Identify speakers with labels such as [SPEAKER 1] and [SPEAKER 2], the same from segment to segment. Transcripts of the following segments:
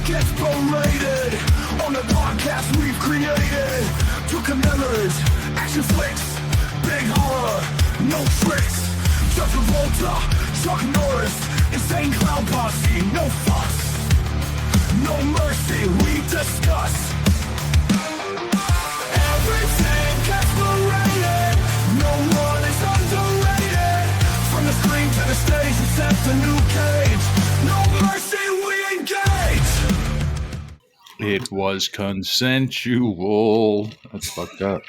[SPEAKER 1] gets berated on the podcast we've created to commemorate action flicks, big horror, no tricks. John Travolta, Chuck Norris, insane clown posse, no fuss, no mercy, we discuss. Everything gets berated, no one is underrated. From the screen to the stage, except a new cage. No mercy, we engage.
[SPEAKER 2] It was consensual. That's fucked up.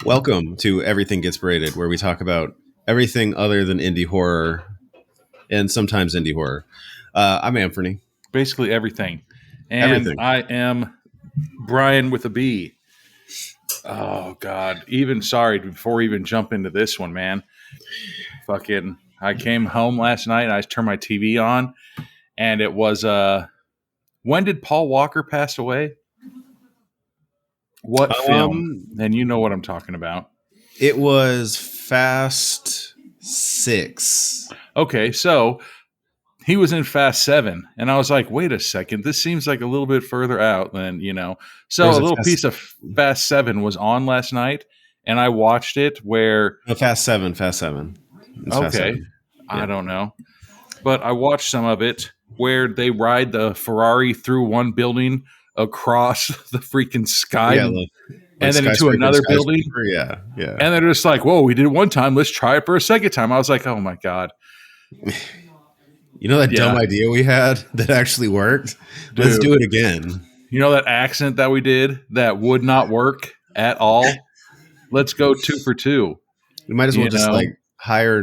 [SPEAKER 3] Welcome to Everything Gets Berated, where we talk about everything other than indie horror and sometimes indie horror. I'm Amferny.
[SPEAKER 2] Basically everything. And
[SPEAKER 3] Everything.
[SPEAKER 2] I am Brian with a B. Oh, God. Sorry, before we even jump into this one, man. I came home last night and I turned my TV on and it was, when did Paul Walker pass away? What film? And you know what I'm talking about.
[SPEAKER 3] It was Fast 6.
[SPEAKER 2] Okay, so he was in Fast 7, and I was like, wait a second, this seems like a little bit further out than, So a little piece of Fast 7 was on last night, and I watched it where...
[SPEAKER 3] No, Fast 7. It's Fast
[SPEAKER 2] okay,
[SPEAKER 3] 7. Yeah.
[SPEAKER 2] I don't know. But I watched some of it where they ride the Ferrari through one building across the freaking sky, and then into another building.
[SPEAKER 3] Yeah.
[SPEAKER 2] And they're just like, whoa, we did it one time, let's try it for a second time. I was like, oh my God.
[SPEAKER 3] You know that dumb idea we had that actually worked?
[SPEAKER 2] Dude,
[SPEAKER 3] let's do it again. You
[SPEAKER 2] know that accent that we did that would not work at all? Let's go 2 for 2.
[SPEAKER 3] We might as well just hire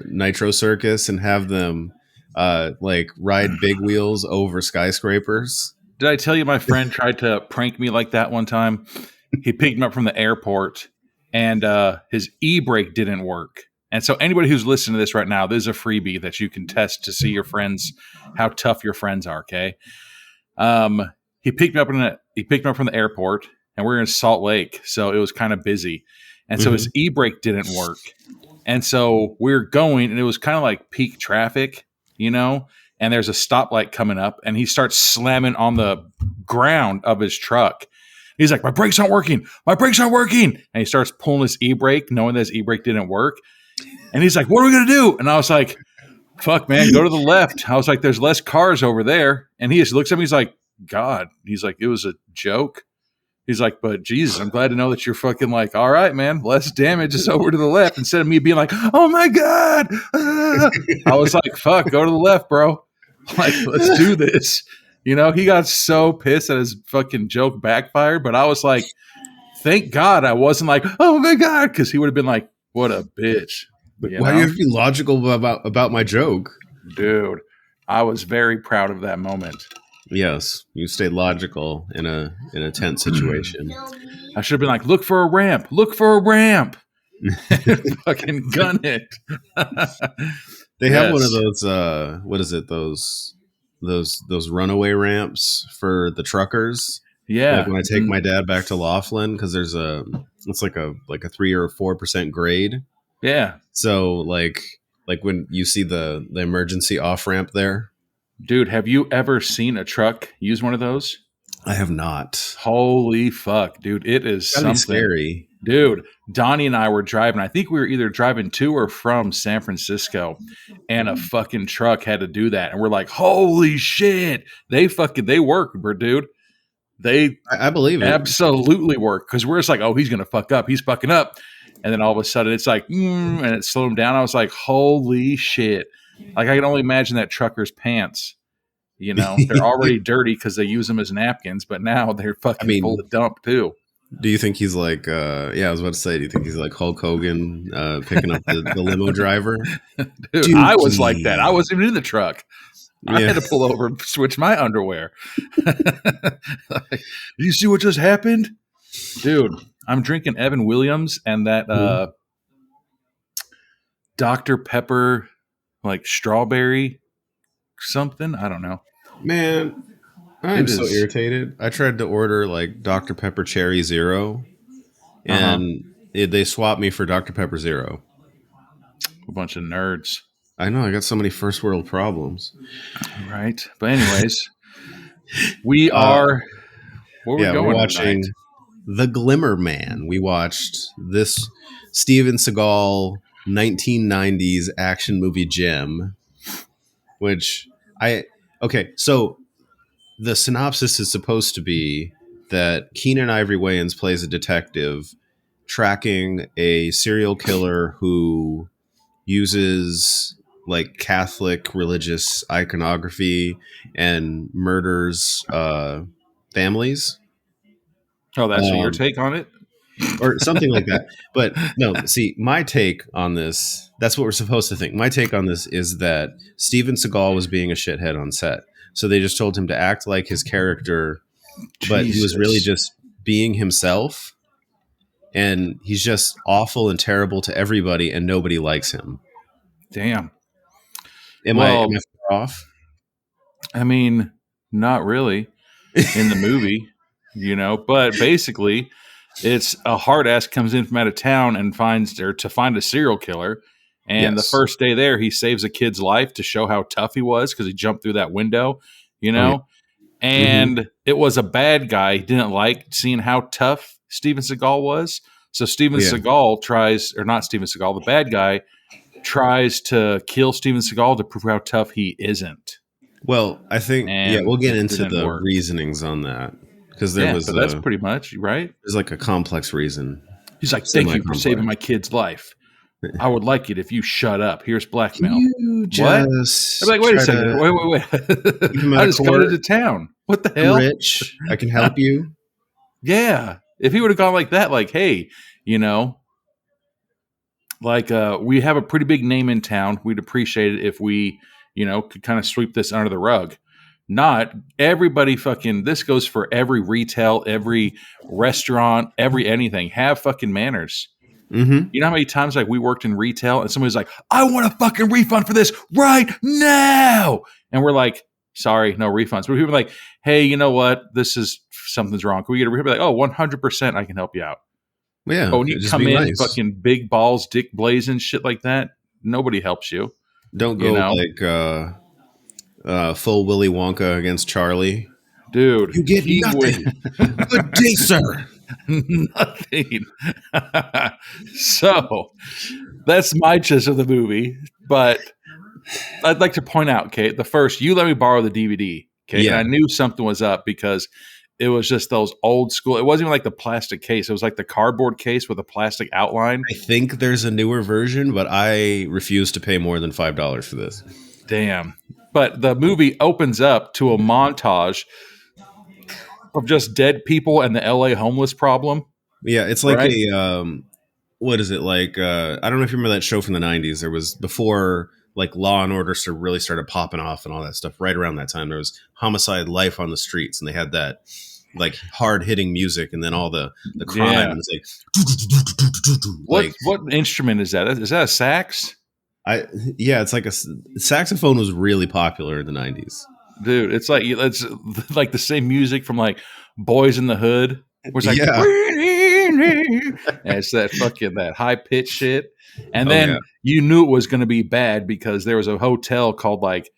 [SPEAKER 3] Nitro Circus and have them ride big wheels over skyscrapers.
[SPEAKER 2] Did I tell you my friend tried to prank me like that one time? He picked me up from the airport and his e-brake didn't work. And so anybody who's listening to this right now, there's a freebie that you can test to see your friends, how tough your friends are, okay? He picked me up from the airport and we're in Salt Lake, so it was kind of busy. And so his e-brake didn't work. And so we're going and it was kind of like peak traffic, and there's a stoplight coming up and he starts slamming on the ground of his truck. He's like, my brakes aren't working. And he starts pulling his e-brake, knowing that his e-brake didn't work. And he's like, what are we going to do? And I was like, fuck, man, go to the left. I was like, there's less cars over there. And he just looks at me. He's like, God. He's like, it was a joke. He's like, but Jesus, I'm glad to know that you're fucking like, all right, man, less damage is over to the left. Instead of me being like, oh my God. I was like, fuck, go to the left, bro. Like, let's do this. He got so pissed that his fucking joke backfired. But I was like, thank God I wasn't like, oh my God. Because he would have been like, what a bitch.
[SPEAKER 3] Why do you have to be logical about my joke?
[SPEAKER 2] Dude, I was very proud of that moment.
[SPEAKER 3] Yes, you stayed logical in a tense situation.
[SPEAKER 2] I should have been like, look for a ramp. Fucking gun it.
[SPEAKER 3] They have one of those what is it, those runaway ramps for the truckers.
[SPEAKER 2] Yeah.
[SPEAKER 3] Like when I take my dad back to Laughlin, because there's it's like a 3 or 4% grade.
[SPEAKER 2] Yeah.
[SPEAKER 3] So like when you see the emergency off ramp there.
[SPEAKER 2] Dude, have you ever seen a truck use one of those?
[SPEAKER 3] I have not.
[SPEAKER 2] Holy fuck, dude. It is something
[SPEAKER 3] scary.
[SPEAKER 2] Dude, Donnie and I were driving. I think we were either driving to or from San Francisco, and a fucking truck had to do that. And we're like, holy shit. They work, dude.
[SPEAKER 3] I believe it.
[SPEAKER 2] Absolutely work. Because we're just like, oh, he's going to fuck up. He's fucking up. And then all of a sudden it's like, and it slowed him down. I was like, holy shit. Like, I can only imagine that trucker's pants. They're already dirty because they use them as napkins, but now they're fucking full of dump too.
[SPEAKER 3] Do you think he's like, I was about to say, do you think he's like Hulk Hogan picking up the limo driver?
[SPEAKER 2] Dude, I was like that. I wasn't even in the truck. I had to pull over and switch my underwear. Did you see what just happened? Dude, I'm drinking Evan Williams and that Dr. Pepper, like strawberry something. I don't know.
[SPEAKER 3] Man, I'm so irritated. I tried to order like Dr. Pepper Cherry Zero, and they swapped me for Dr. Pepper Zero.
[SPEAKER 2] A bunch of nerds.
[SPEAKER 3] I know. I got so many first world problems.
[SPEAKER 2] Right. But anyways, we
[SPEAKER 3] Uh,
[SPEAKER 2] are where we
[SPEAKER 3] yeah, we're
[SPEAKER 2] going tonight.
[SPEAKER 3] watching The Glimmer Man. We watched this Steven Segal 1990s action movie gem, which I okay. So the synopsis is supposed to be that Keenen Ivory Wayans plays a detective tracking a serial killer who uses like Catholic religious iconography and murders families,
[SPEAKER 2] Oh, that's what your
[SPEAKER 3] um,
[SPEAKER 2] take on it?
[SPEAKER 3] or something like that. But no, see, my take on this, that's what we're supposed to think. My take on this is that Steven Seagal was being a shithead on set. So they just told him to act like his character, but he was really
[SPEAKER 2] Jesus.
[SPEAKER 3] just being himself. And he's just awful and terrible to everybody, and nobody likes him.
[SPEAKER 2] Damn.
[SPEAKER 3] Am
[SPEAKER 2] Well,
[SPEAKER 3] I far off?
[SPEAKER 2] I mean, not really in the movie, but basically it's a hard ass comes in from out of town and finds or to find a serial killer. And the
[SPEAKER 3] Yes.
[SPEAKER 2] first day there, he saves a kid's life to show how tough he was because he jumped through that window,
[SPEAKER 3] Oh yeah. Hmm.
[SPEAKER 2] and it was a bad guy. He didn't like seeing how tough Steven Seagal was. So Steven
[SPEAKER 3] Yeah.
[SPEAKER 2] Seagal tries, or not Steven Seagal, the bad guy tries to kill Steven Seagal to prove how tough he isn't.
[SPEAKER 3] Well, I think
[SPEAKER 2] And
[SPEAKER 3] we'll get
[SPEAKER 2] it
[SPEAKER 3] into
[SPEAKER 2] didn't
[SPEAKER 3] the
[SPEAKER 2] work.
[SPEAKER 3] reasonings on that because
[SPEAKER 2] Yeah, but that's pretty much right.
[SPEAKER 3] there's like a complex reason,
[SPEAKER 2] He's like, "Thank you for saving
[SPEAKER 3] semi-complex.
[SPEAKER 2] my kid's life. I would like it if you shut up. Here's
[SPEAKER 3] Can
[SPEAKER 2] blackmail."
[SPEAKER 3] you
[SPEAKER 2] What? I'm
[SPEAKER 3] just
[SPEAKER 2] like, wait a
[SPEAKER 3] try
[SPEAKER 2] second.
[SPEAKER 3] to
[SPEAKER 2] Wait.
[SPEAKER 3] keep him out
[SPEAKER 2] I
[SPEAKER 3] of
[SPEAKER 2] just coming
[SPEAKER 3] court?
[SPEAKER 2] into town. What the
[SPEAKER 3] I'm
[SPEAKER 2] hell?
[SPEAKER 3] rich. I can help you.
[SPEAKER 2] Yeah. If he would have gone like that, like, hey, you know, we have a pretty big name in town. We'd appreciate it if we, could kind of sweep this under the rug. Not everybody fucking, this goes for every retail, every restaurant, every anything. Have fucking manners.
[SPEAKER 3] Mm-hmm.
[SPEAKER 2] You know how many times like we worked in retail and somebody's like, I want a fucking refund for this right now. And we're like, sorry, no refunds. But people are like, hey, you know what? Something's wrong. Can we get a refund? Like, oh, 100% I can help you out.
[SPEAKER 3] Yeah,
[SPEAKER 2] But when you
[SPEAKER 3] just
[SPEAKER 2] come
[SPEAKER 3] be
[SPEAKER 2] in
[SPEAKER 3] nice.
[SPEAKER 2] fucking big balls, dick blazing, shit like that, nobody helps you.
[SPEAKER 3] Don't
[SPEAKER 2] You
[SPEAKER 3] go
[SPEAKER 2] know?
[SPEAKER 3] like full Willy Wonka against Charlie.
[SPEAKER 2] Dude,
[SPEAKER 3] You get
[SPEAKER 2] he would
[SPEAKER 3] nothing. Good day, sir.
[SPEAKER 2] nothing. So that's my gist of the movie. But I'd like to point out, Kate, the first, you let me borrow the DVD. Okay.
[SPEAKER 3] Yeah.
[SPEAKER 2] And I knew something was up because it was just those old school. It wasn't even like the plastic case. It was like the cardboard case with a plastic outline.
[SPEAKER 3] I think there's a newer version, but I refuse to pay more than $5 for this.
[SPEAKER 2] Damn. But the movie opens up to a montage of just dead people and the LA homeless problem.
[SPEAKER 3] Yeah, it's like
[SPEAKER 2] Right?
[SPEAKER 3] what is it like? I don't know if you remember that show from the '90s. There was before like Law and Order really started popping off and all that stuff. Right around that time, there was Homicide: Life on the Streets, and they had that like hard hitting music, and then all the crime.
[SPEAKER 2] Yeah.
[SPEAKER 3] And it's like
[SPEAKER 2] What instrument is that? Is that a sax?
[SPEAKER 3] it's like saxophone was really popular in the '90s.
[SPEAKER 2] Dude, it's like the same music from like Boys in the Hood. Where it's like,
[SPEAKER 3] Yeah.
[SPEAKER 2] and it's that high pitch shit. And
[SPEAKER 3] Oh,
[SPEAKER 2] then
[SPEAKER 3] yeah.
[SPEAKER 2] you knew it was going to be bad because there was a hotel called like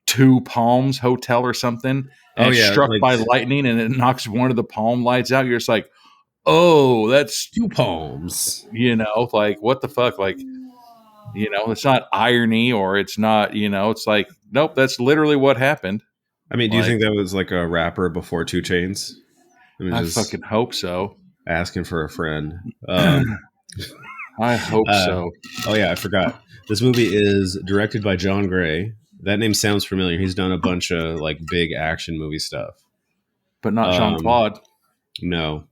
[SPEAKER 2] Two Palms Hotel or something, and
[SPEAKER 3] Oh,
[SPEAKER 2] it's
[SPEAKER 3] yeah,
[SPEAKER 2] struck
[SPEAKER 3] like-
[SPEAKER 2] by lightning and it knocks one of the palm lights out. You're just like, oh, that's
[SPEAKER 3] Two palms.
[SPEAKER 2] like what the fuck, like. It's not irony or it's not, it's like, nope, that's literally what happened.
[SPEAKER 3] I mean, do you
[SPEAKER 2] Like-
[SPEAKER 3] think that was like a rapper before 2 Chainz?
[SPEAKER 2] I fucking hope so.
[SPEAKER 3] asking for a friend.
[SPEAKER 2] I hope so.
[SPEAKER 3] Oh yeah, I forgot. This movie is directed by John Gray. That name sounds familiar. He's done a bunch of like big action movie stuff.
[SPEAKER 2] But not Jean Claude.
[SPEAKER 3] No.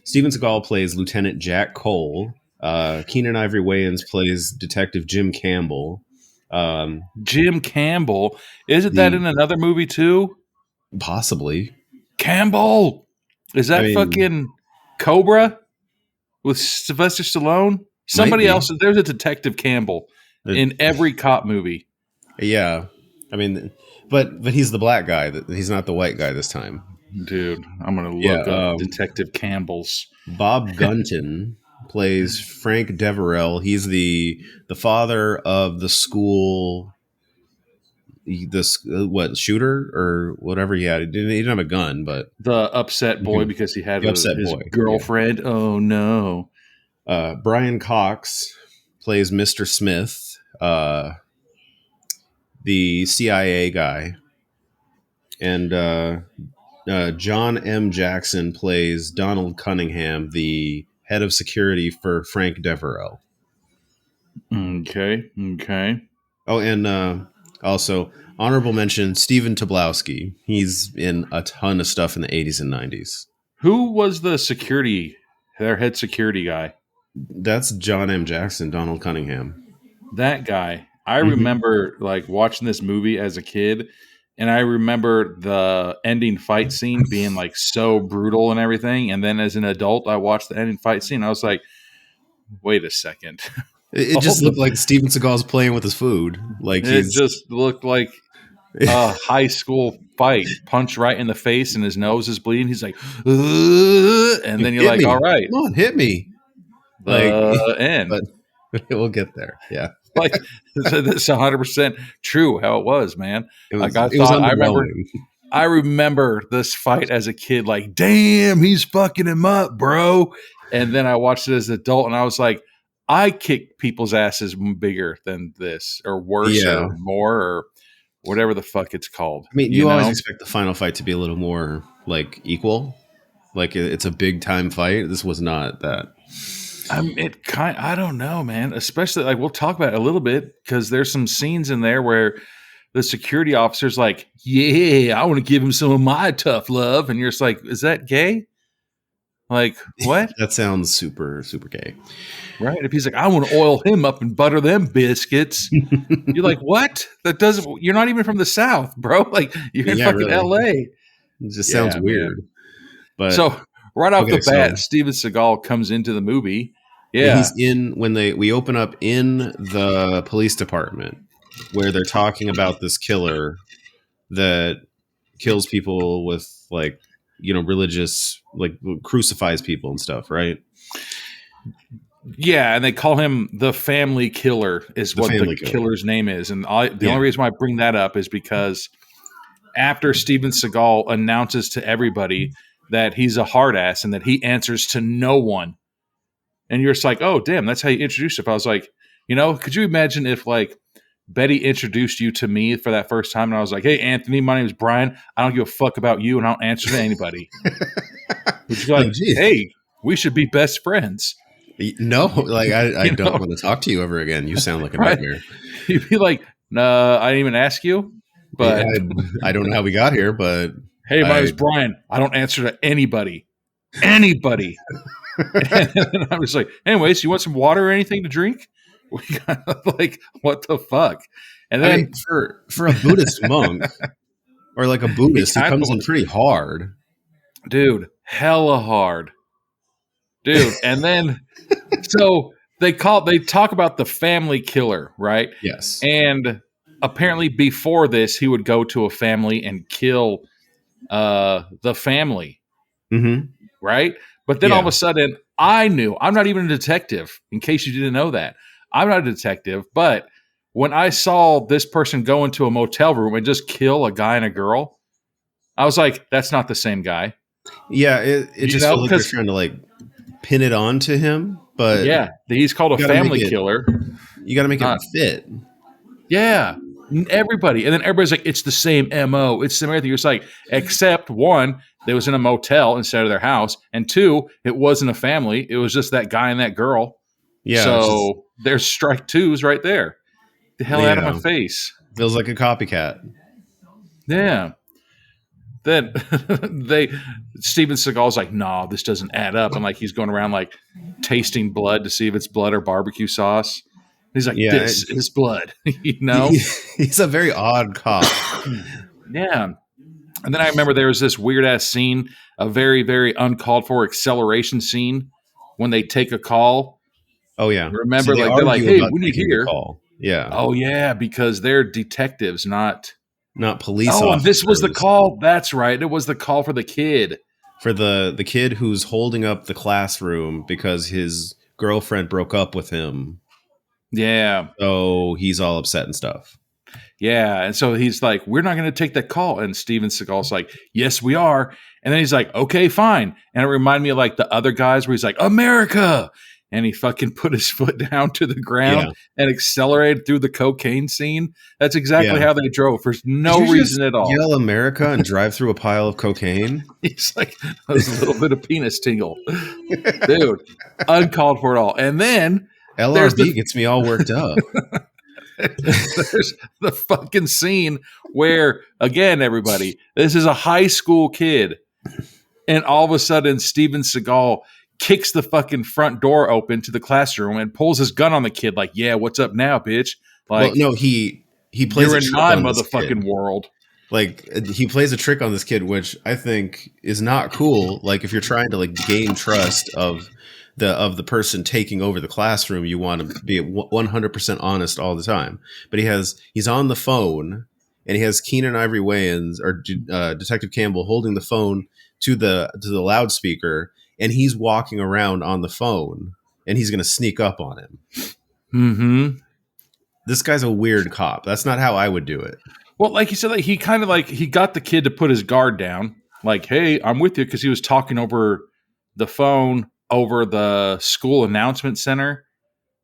[SPEAKER 3] Steven Seagal plays Lieutenant Jack Cole. Keenen Ivory Wayans plays Detective Jim Campbell.
[SPEAKER 2] Jim Campbell. Isn't that in another movie too?
[SPEAKER 3] Possibly.
[SPEAKER 2] Campbell. Is that
[SPEAKER 3] I mean-
[SPEAKER 2] fucking Cobra with Sylvester Stallone? Somebody
[SPEAKER 3] be.
[SPEAKER 2] else. There's a Detective Campbell in every cop movie.
[SPEAKER 3] Yeah. I mean, but he's the black guy. He's not the white guy this time.
[SPEAKER 2] Dude, I'm going to
[SPEAKER 3] Yeah,
[SPEAKER 2] look up Detective Campbell's.
[SPEAKER 3] Bob Gunton plays Frank Deverell. He's the father of the school. This what shooter or whatever he had. He didn't have a gun, but
[SPEAKER 2] The upset boy because he had
[SPEAKER 3] the upset
[SPEAKER 2] his
[SPEAKER 3] boy.
[SPEAKER 2] girlfriend. Yeah. Oh no.
[SPEAKER 3] Brian Cox plays Mr. Smith, the CIA guy, and John M. Jackson plays Donald Cunningham, the head of security for Frank Deverell.
[SPEAKER 2] Okay.
[SPEAKER 3] Oh, and also honorable mention Stephen Toblowsky. He's in a ton of stuff in the 80s and 90s.
[SPEAKER 2] Who was their head security guy?
[SPEAKER 3] That's John M. Jackson, Donald Cunningham.
[SPEAKER 2] That guy. I remember like watching this movie as a kid, and I remember the ending fight scene being like so brutal and everything. And then as an adult, I watched the ending fight scene. I was like, wait a second.
[SPEAKER 3] It just looked like Steven Seagal's playing with his food. Like
[SPEAKER 2] it just looked like a high school fight, punch right in the face, and his nose is bleeding. He's like, and then you're like, all right,
[SPEAKER 3] come on, hit me.
[SPEAKER 2] End.
[SPEAKER 3] But we'll get there. Yeah.
[SPEAKER 2] Like that's 100% true how it was, man. I remember this fight as a kid, like, damn, he's fucking him up, bro. And then I watched it as an adult, and I was like, I kick people's asses bigger than this, or worse, or more, or whatever the fuck it's called.
[SPEAKER 3] I mean, you always expect the final fight to be a little more like equal, like it's a big time fight. This was not that.
[SPEAKER 2] I don't know, man. Especially like we'll talk about it a little bit because there's some scenes in there where the security officer's like, "Yeah, I want to give him some of my tough love," and you're just like, "Is that gay?" Like what?
[SPEAKER 3] That sounds super super gay,
[SPEAKER 2] right? If he's like, "I want to oil him up and butter them biscuits," you're like, "What? That doesn't." You're not even from the South, bro. Like you're in fucking L.A.
[SPEAKER 3] It just sounds weird.
[SPEAKER 2] Man.
[SPEAKER 3] But
[SPEAKER 2] so right off the bat, Steven Seagal comes into the movie. Yeah,
[SPEAKER 3] he's in when we open up in the police department where they're talking about this killer that kills people with like, you know, religious, like crucifies people and stuff, right?
[SPEAKER 2] Yeah, and they call him the family killer is what the killer's name is. And the only reason why I bring that up is because after Steven Seagal announces to everybody that he's a hard ass and that he answers to no one, and you're just like, oh, damn, that's how you introduce yourself. I was like, you know, could you imagine if like Betty introduced you to me for that first time and I was like, hey, Anthony, my name is Brian. I don't give a fuck about you and I don't answer to anybody. Would you be like, hey, we should be best friends?
[SPEAKER 3] No, like I don't want to talk to you ever again. You sound like a nightmare.
[SPEAKER 2] You'd be like, no, I didn't even ask you. But
[SPEAKER 3] I don't know how we got here, but
[SPEAKER 2] hey, my name is Brian. I don't answer to anybody. Anybody. And I was like, anyways, you want some water or anything to drink? We got like, what the fuck? And then
[SPEAKER 3] I mean, for a Buddhist monk or like a Buddhist, it comes in pretty hard.
[SPEAKER 2] Dude, hella hard. Dude. And then so they talk about the family killer, right?
[SPEAKER 3] Yes.
[SPEAKER 2] And apparently before this, he would go to a family and kill the family.
[SPEAKER 3] Mm-hmm.
[SPEAKER 2] Right? But then all of a sudden, I knew. I'm not even a detective, in case you didn't know that. I'm not a detective, but when I saw this person go into a motel room and just kill a guy and a girl, I was like, that's not the same guy.
[SPEAKER 3] Yeah, it just feels like they're trying to like pin it on to him. But
[SPEAKER 2] yeah, he's called a family killer.
[SPEAKER 3] You got to make it fit.
[SPEAKER 2] Yeah. Everybody. And then everybody's like, it's the same MO. It's the same everything. You're just like, except one, they was in a motel instead of their house. And two, it wasn't a family. It was just that guy and that girl. Yeah. So there's strike twos right there. The hell out of my face.
[SPEAKER 3] Feels like a copycat.
[SPEAKER 2] Yeah. Then Steven Seagal's like, nah, this doesn't add up. And like he's going around like tasting blood to see if it's blood or barbecue sauce. He's like, this is blood, you know?
[SPEAKER 3] He's a very odd cop.
[SPEAKER 2] Yeah. And then I remember there was this weird-ass scene, a very, very uncalled-for acceleration scene when they take a call.
[SPEAKER 3] Oh, yeah.
[SPEAKER 2] Remember,
[SPEAKER 3] so
[SPEAKER 2] they're like, hey, we need here.
[SPEAKER 3] Call. Yeah.
[SPEAKER 2] Oh, yeah, because they're detectives, not
[SPEAKER 3] police officers.
[SPEAKER 2] Oh, and this was the call. That's right. It was the call for the kid.
[SPEAKER 3] For the kid who's holding up the classroom because his girlfriend broke up with him.
[SPEAKER 2] Yeah.
[SPEAKER 3] So he's all upset and stuff.
[SPEAKER 2] Yeah. And so he's like, we're not going to take that call. And Steven Seagal's like, yes, we are. And then he's like, okay, fine. And it reminded me of like the other guys where he's like, America. And he fucking put his foot down to the ground and accelerated through the cocaine scene. That's exactly how they drove for no reason at all.
[SPEAKER 3] Yell America and drive through a pile of cocaine.
[SPEAKER 2] He's like, there's a little bit of penis tingle. Dude, uncalled for at all. And then
[SPEAKER 3] LRB gets me all worked up.
[SPEAKER 2] There's the fucking scene where, again, everybody, this is a high school kid. And all of a sudden, Steven Seagal kicks the fucking front door open to the classroom and pulls his gun on the kid. Like, yeah, what's up now, bitch? Like,
[SPEAKER 3] well, no, he plays
[SPEAKER 2] you're
[SPEAKER 3] a
[SPEAKER 2] in
[SPEAKER 3] trick
[SPEAKER 2] my
[SPEAKER 3] on this
[SPEAKER 2] motherfucking
[SPEAKER 3] kid.
[SPEAKER 2] world.
[SPEAKER 3] Like, he plays a trick on this kid, which I think is not cool. Like, if you're trying to like gain trust of the person taking over the classroom, you want to be 100% honest all the time. But he's on the phone, and he has Keenen Ivory Wayans or Detective Campbell holding the phone to the loudspeaker, and he's walking around on the phone, and he's going to sneak up on him.
[SPEAKER 2] Mm-hmm.
[SPEAKER 3] This guy's a weird cop. That's not how I would do it.
[SPEAKER 2] Well, like you said, like he kind of like he got the kid to put his guard down. Like, hey, I'm with you, because he was talking over the phone over the school announcement center.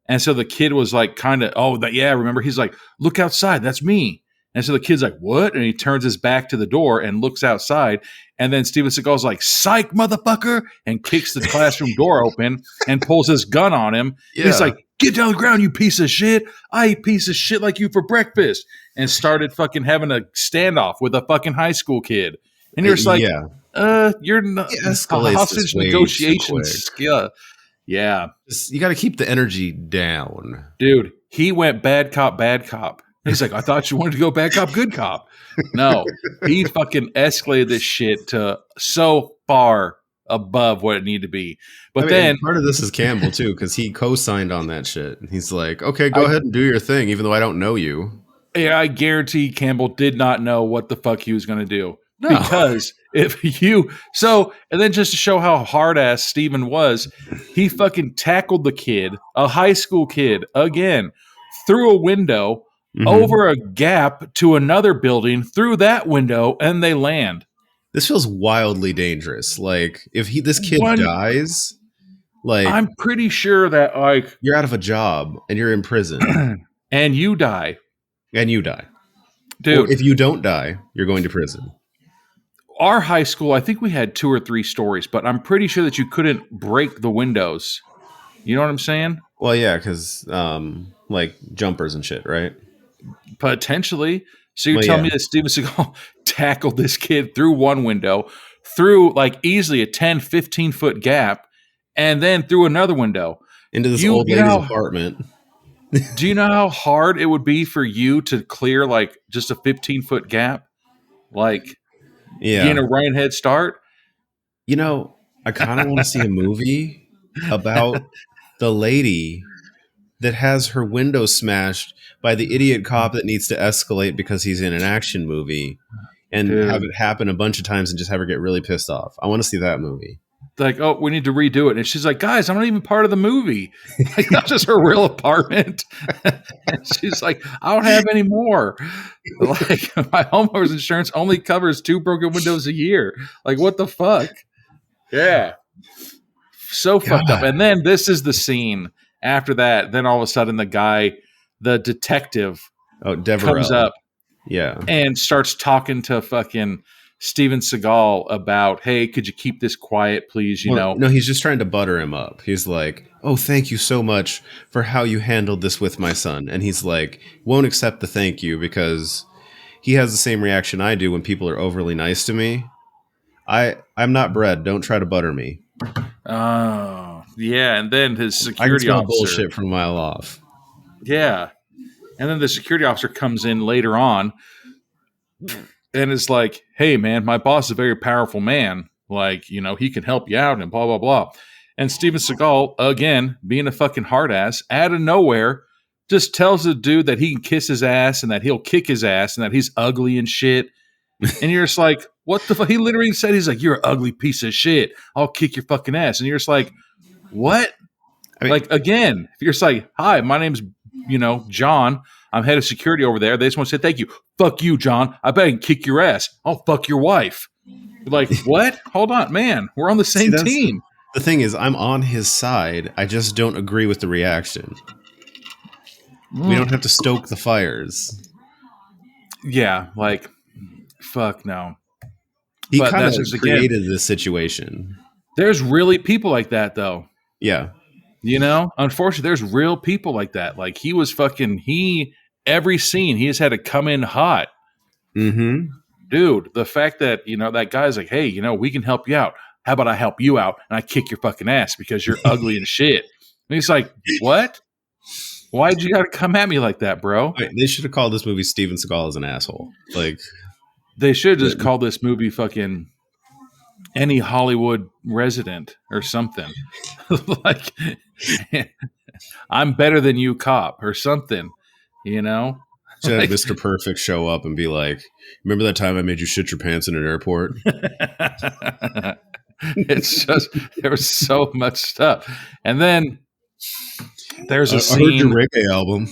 [SPEAKER 2] And so the kid was like kind of, remember? He's like, look outside. That's me. And so the kid's like, what? And he turns his back to the door and looks outside. And then Steven Seagal's like, psych, motherfucker, and kicks the classroom door open and pulls his gun on him. Yeah. He's like, get down on the ground, you piece of shit. I eat piece of shit like you for breakfast. And started fucking having a standoff with a fucking high school kid. And you're just like, you're not hostage negotiation skill. Yeah.
[SPEAKER 3] You got to keep the energy down.
[SPEAKER 2] Dude, he went bad cop, bad cop. He's like, I thought you wanted to go bad cop, good cop. No, he fucking escalated this shit to so far above what it needed to be. But then
[SPEAKER 3] part of this is Campbell too, because he co-signed on that shit. He's like, okay, go ahead and do your thing, even though I don't know you.
[SPEAKER 2] Yeah, I guarantee Campbell did not know what the fuck he was going to do. No. Because and then just to show how hard ass Steven was, he fucking tackled the kid, a high school kid, again, through a window, over a gap to another building, through that window, and they land.
[SPEAKER 3] This feels wildly dangerous. Like, if this kid dies, like,
[SPEAKER 2] I'm pretty sure that like
[SPEAKER 3] you're out of a job and you're in prison.
[SPEAKER 2] And you die.
[SPEAKER 3] Dude. Or if you don't die, you're going to prison.
[SPEAKER 2] Our high school, I think we had 2 or 3 stories, but I'm pretty sure that you couldn't break the windows. You know what I'm saying?
[SPEAKER 3] Well, yeah, because like jumpers and shit, right?
[SPEAKER 2] Potentially. So you're telling me that Steven Seagal tackled this kid through one window, through like easily a 10, 15 foot gap, and then through another window.
[SPEAKER 3] Into this old lady's apartment.
[SPEAKER 2] Do you know how hard it would be for you to clear like just a 15-foot gap? Like, in a right head start?
[SPEAKER 3] You know, I kind of want to see a movie about the lady that has her window smashed by the idiot cop that needs to escalate because he's in an action movie, and have it happen a bunch of times and just have her get really pissed off. I want to see that movie.
[SPEAKER 2] Like, oh, we need to redo it. And she's like, guys, I'm not even part of the movie. Like, not just her real apartment. And she's like, I don't have any more. Like, my homeowner's insurance only covers 2 broken windows a year. Like, what the fuck? Yeah. So fucked up. And then this is the scene. After that, then all of a sudden the detective comes up and starts talking to fucking Steven Seagal about, hey, could you keep this quiet, please? You know?
[SPEAKER 3] No, he's just trying to butter him up. He's like, oh, thank you so much for how you handled this with my son. And he's like, won't accept the thank you because he has the same reaction I do when people are overly nice to me. I'm not bread. Don't try to butter me.
[SPEAKER 2] Oh, yeah. And then his security
[SPEAKER 3] I can smell
[SPEAKER 2] officer.
[SPEAKER 3] bullshit from a mile off.
[SPEAKER 2] Yeah. And then the security officer comes in later on and is like, hey, man, my boss is a very powerful man. Like, you know, he can help you out and blah, blah, blah. And Steven Seagal, again, being a fucking hard ass, out of nowhere, just tells the dude that he can kiss his ass and that he'll kick his ass and that he's ugly and shit. And you're just like, what the fuck? He literally said, he's like, you're an ugly piece of shit. I'll kick your fucking ass. And you're just like, what?
[SPEAKER 3] I mean,
[SPEAKER 2] Like, again, if you're just like, hi, my name's, John. I'm head of security over there. They just want to say thank you. Fuck you, John. I bet I can kick your ass. I'll fuck your wife. Like, what? Hold on, man. We're on the
[SPEAKER 3] see,
[SPEAKER 2] same team.
[SPEAKER 3] the thing is, I'm on his side. I just don't agree with the reaction. We don't have to stoke the fires.
[SPEAKER 2] Yeah, like, fuck no.
[SPEAKER 3] He
[SPEAKER 2] But
[SPEAKER 3] kind of
[SPEAKER 2] that's just, again,
[SPEAKER 3] created this situation.
[SPEAKER 2] there's really people like that, though.
[SPEAKER 3] Yeah.
[SPEAKER 2] Unfortunately, there's real people like that. Like, he was every scene, he has had to come in hot.
[SPEAKER 3] Mm-hmm.
[SPEAKER 2] Dude, the fact that, that guy's like, hey, we can help you out. How about I help you out and I kick your fucking ass because you're ugly and shit. And he's like, what? Why'd you got to come at me like that, bro?
[SPEAKER 3] Right, they should have called this movie Steven Segal as an asshole. Like,
[SPEAKER 2] they should just call this movie fucking Any Hollywood Resident or something. Like, I'm better than you, cop, or something,
[SPEAKER 3] should have Mr. Perfect show up and be like, remember that time I made you shit your pants in an airport?
[SPEAKER 2] It's just, there was so much stuff. And then there's a scene.
[SPEAKER 3] I heard your reggae album.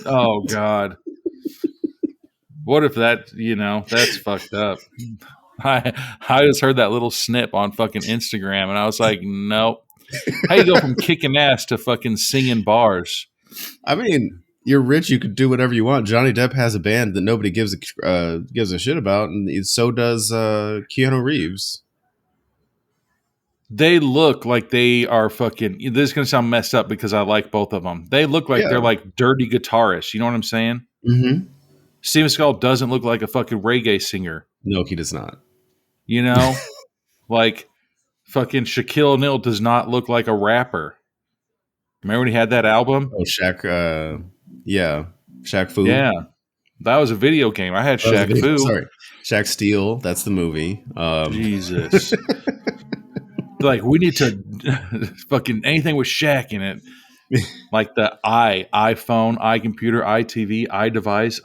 [SPEAKER 2] Oh, God. What if that, that's fucked up. I just heard that little snip on fucking Instagram, and I was like, nope. How you go from kicking ass to fucking singing bars?
[SPEAKER 3] I mean, you're rich. You could do whatever you want. Johnny Depp has a band that nobody gives a shit about, and so does Keanu Reeves.
[SPEAKER 2] They look like they are fucking. This is going to sound messed up because I like both of them. They look like they're like dirty guitarists. You know what I'm saying?
[SPEAKER 3] Mm-hmm.
[SPEAKER 2] Steven Segal doesn't look like a fucking reggae singer.
[SPEAKER 3] No, he does not.
[SPEAKER 2] Like fucking Shaquille O'Neal does not look like a rapper. Remember when he had that album?
[SPEAKER 3] Oh, Shaq. Yeah, Shaq Fu.
[SPEAKER 2] Yeah, that was a video game. I had Shaq Fu.
[SPEAKER 3] Sorry, Shaq Steel. That's the movie.
[SPEAKER 2] Jesus. Like, we need to fucking anything with Shaq in it. Like the iPhone, iComputer, iTV, iDevice,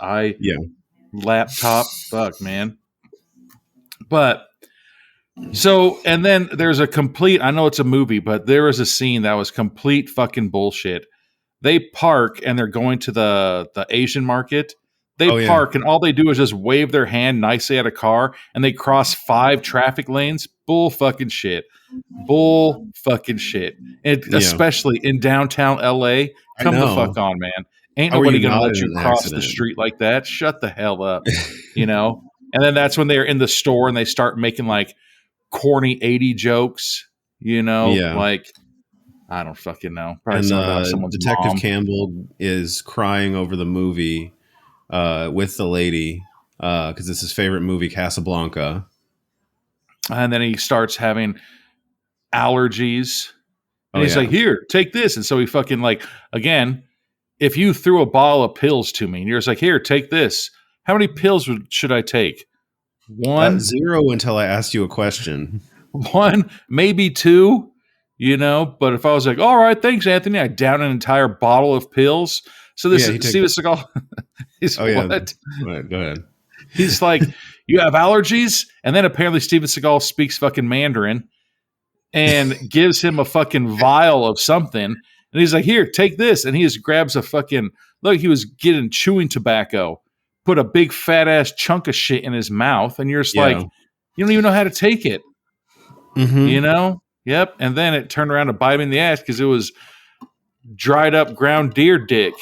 [SPEAKER 2] laptop. Fuck, man. But so, and then there's a complete, I know it's a movie, but there was a scene that was complete fucking bullshit. They park and they're going to the Asian market. They park and all they do is just wave their hand nicely at a car and they cross 5 traffic lanes. Bull fucking shit. Bull fucking shit. Especially in downtown LA. Come the fuck on, man. Ain't nobody going to let you cross the street like that. Shut the hell up. And then that's when they're in the store and they start making like corny 80 jokes, like, I don't fucking know. Probably
[SPEAKER 3] and
[SPEAKER 2] someone's
[SPEAKER 3] Detective
[SPEAKER 2] mom.
[SPEAKER 3] Campbell is crying over the movie with the lady because it's his favorite movie, Casablanca.
[SPEAKER 2] And then he starts having allergies. And he's like, here, take this. And so he fucking like, again, if you threw a bottle of pills to me and you're just like, here, take this. How many pills should I take? 1?
[SPEAKER 3] 0 until I asked you a question.
[SPEAKER 2] 1, maybe 2, but if I was like, all right, thanks, Anthony, I down an entire bottle of pills. So this is Steven Segal. What?
[SPEAKER 3] Right, go ahead.
[SPEAKER 2] He's like, you have allergies? And then apparently Steven Segal speaks fucking Mandarin and gives him a fucking vial of something. And he's like, here, take this. And he just grabs a fucking, look, he was getting chewing tobacco, put a big fat ass chunk of shit in his mouth. And you're just like, you don't even know how to take it.
[SPEAKER 3] Mm-hmm.
[SPEAKER 2] Yep. And then it turned around to bite him in the ass because it was dried up ground deer dick.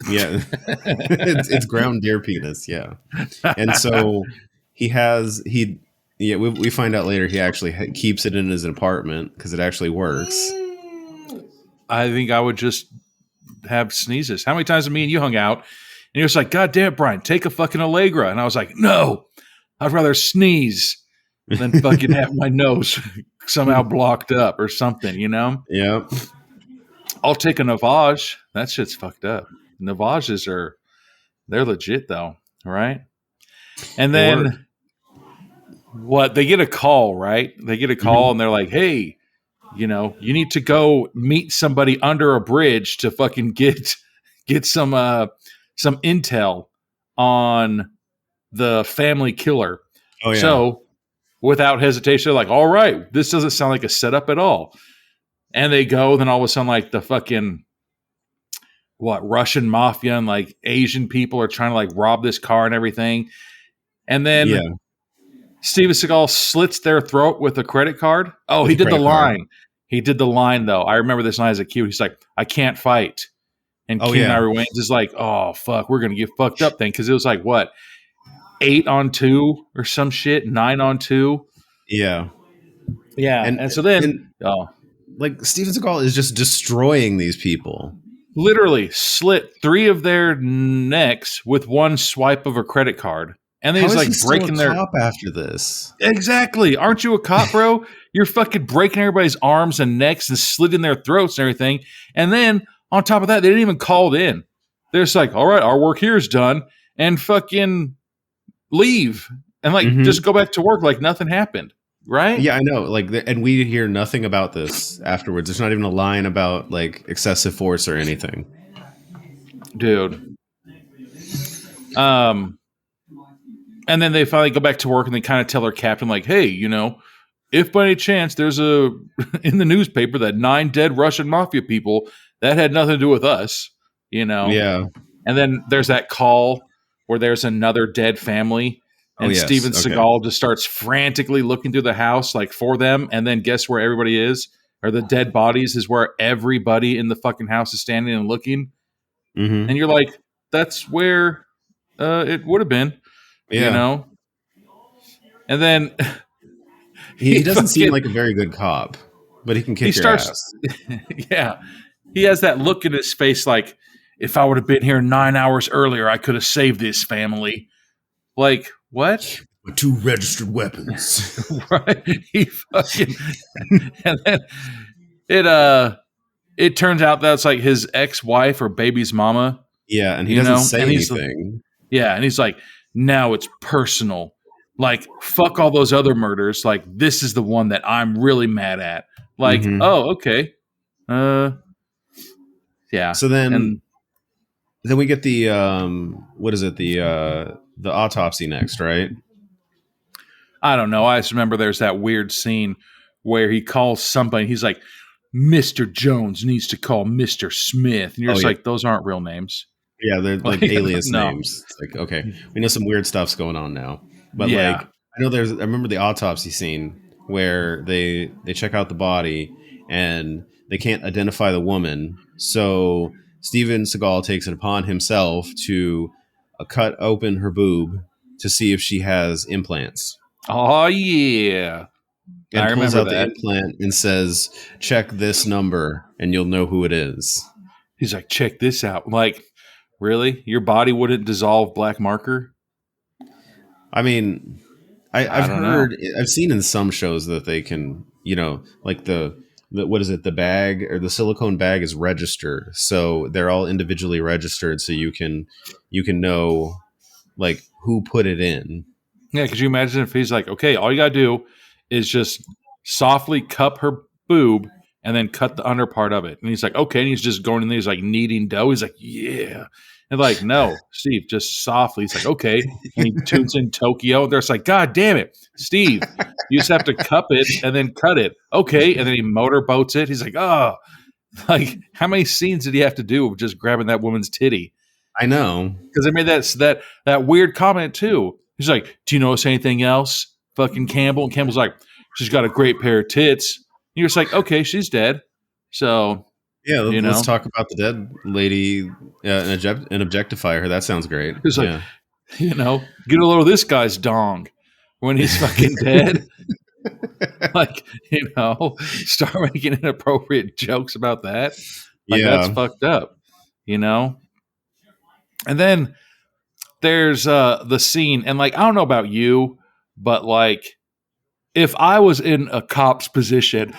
[SPEAKER 3] Yeah. it's ground deer penis. Yeah. And so we find out later he actually keeps it in his apartment because it actually works.
[SPEAKER 2] I think I would just have sneezes. How many times have me and you hung out and you're just like, God damn it, Brian, take a fucking Allegra. And I was like, no, I'd rather sneeze than fucking have my nose somehow blocked up or something,
[SPEAKER 3] Yeah.
[SPEAKER 2] I'll take a Navage. That shit's fucked up. Navages they're legit though, right? And then they get a call, right? They get a call and they're like, hey, you need to go meet somebody under a bridge to fucking get some intel on the family killer. Oh, yeah. So without hesitation, they're like, all right, this doesn't sound like a setup at all. And they go, then all of a sudden, like the fucking Russian mafia and like Asian people are trying to like rob this car and everything. And then
[SPEAKER 3] Yeah.
[SPEAKER 2] Steven Seagal slits their throat with a credit card. Oh,
[SPEAKER 3] With
[SPEAKER 2] he
[SPEAKER 3] a
[SPEAKER 2] did the
[SPEAKER 3] credit card.
[SPEAKER 2] line. He did the line though. I remember this line as a kid. He's like, "I can't fight," and
[SPEAKER 3] Oh,
[SPEAKER 2] Keenen
[SPEAKER 3] yeah.
[SPEAKER 2] Ivory Wayans is like, "Oh fuck, we're gonna get fucked up then," because it was like what 8-on-2 or some shit, 9-on-2.
[SPEAKER 3] Yeah.
[SPEAKER 2] Yeah, and so then,
[SPEAKER 3] like Steven Seagal is just destroying these people.
[SPEAKER 2] literally slit 3 of their necks with one swipe of a credit card. And then
[SPEAKER 3] How
[SPEAKER 2] he's
[SPEAKER 3] is
[SPEAKER 2] like
[SPEAKER 3] he still
[SPEAKER 2] breaking
[SPEAKER 3] a
[SPEAKER 2] their
[SPEAKER 3] cop after this?
[SPEAKER 2] Exactly. Aren't you a cop, bro? You're fucking breaking everybody's arms and necks and slitting their throats and everything. And then on top of that, they didn't even call it in. They're just like, all right, our work here is done, and fucking leave and like just go back to work like nothing happened. Right?
[SPEAKER 3] Yeah, I know. Like, and we hear nothing about this afterwards. There's not even a line about like excessive force or anything.
[SPEAKER 2] Dude. And then they finally go back to work and they kind of tell their captain, like, hey, if by any chance there's in the newspaper that 9 dead Russian mafia people, that had nothing to do with us,
[SPEAKER 3] Yeah.
[SPEAKER 2] And then there's that call where there's another dead family, and
[SPEAKER 3] yes.
[SPEAKER 2] Steven
[SPEAKER 3] Okay.
[SPEAKER 2] Seagal just starts frantically looking through the house like for them, and then guess where everybody is? Or the dead bodies is where everybody in the fucking house is standing and looking.
[SPEAKER 3] Mm-hmm.
[SPEAKER 2] And you're like, that's where it would have been.
[SPEAKER 3] Yeah.
[SPEAKER 2] And then
[SPEAKER 3] he doesn't seem like a very good cop, but he can kick your ass.
[SPEAKER 2] Yeah. He has that look in his face like, if I would have been here 9 hours earlier, I could have saved this family. Like, what?
[SPEAKER 3] With 2 registered weapons.
[SPEAKER 2] Right? He fucking and then it turns out that's like his ex-wife or baby's mama.
[SPEAKER 3] Yeah, and he doesn't say anything.
[SPEAKER 2] And he's like, now it's personal. Like, fuck all those other murders. Like, this is the one that I'm really mad at. Like, oh, okay. Yeah.
[SPEAKER 3] So then we get the what is it? The autopsy next, right?
[SPEAKER 2] I don't know. I just remember there's that weird scene where he calls somebody. He's like, Mr. Jones needs to call Mr. Smith. And you're just like, those aren't real names.
[SPEAKER 3] Yeah, they're like alias names. It's like, okay, we know some weird stuff's going on now. But like, I remember the autopsy scene where they check out the body and they can't identify the woman. So Steven Seagal takes it upon himself to cut open her boob to see if she has implants.
[SPEAKER 2] Oh, yeah.
[SPEAKER 3] And pulls out the implant and says, check this number and you'll know who it is.
[SPEAKER 2] He's like, check this out. Like, really? Your body wouldn't dissolve black marker?
[SPEAKER 3] I mean, I've seen in some shows that they can, like the what is it? The bag or the silicone bag is registered. So they're all individually registered. So you can know like who put it in.
[SPEAKER 2] Yeah. Could you imagine if he's like, okay, all you got to do is just softly cup her boob and then cut the under part of it. And he's like, okay. And he's just going in there. He's like kneading dough. He's like, yeah. And like, no, Steve, just softly. He's like, okay. And he tunes in Tokyo. And they're just like, God damn it, Steve, you just have to cup it and then cut it. Okay. And then he motorboats it. He's like, oh, like how many scenes did he have to do of just grabbing that woman's titty?
[SPEAKER 3] I know.
[SPEAKER 2] Because they made that weird comment too. He's like, do you notice anything else? Fucking Campbell. And Campbell's like, she's got a great pair of tits. And you're just like, okay, she's dead. So
[SPEAKER 3] yeah, let's talk about the dead lady and objectify her. That sounds great.
[SPEAKER 2] It's like, get a load of this guy's dong when he's fucking dead. Like, start making inappropriate jokes about that. Like, that's fucked up, And then there's the scene, and like, I don't know about you, but like, if I was in a cop's position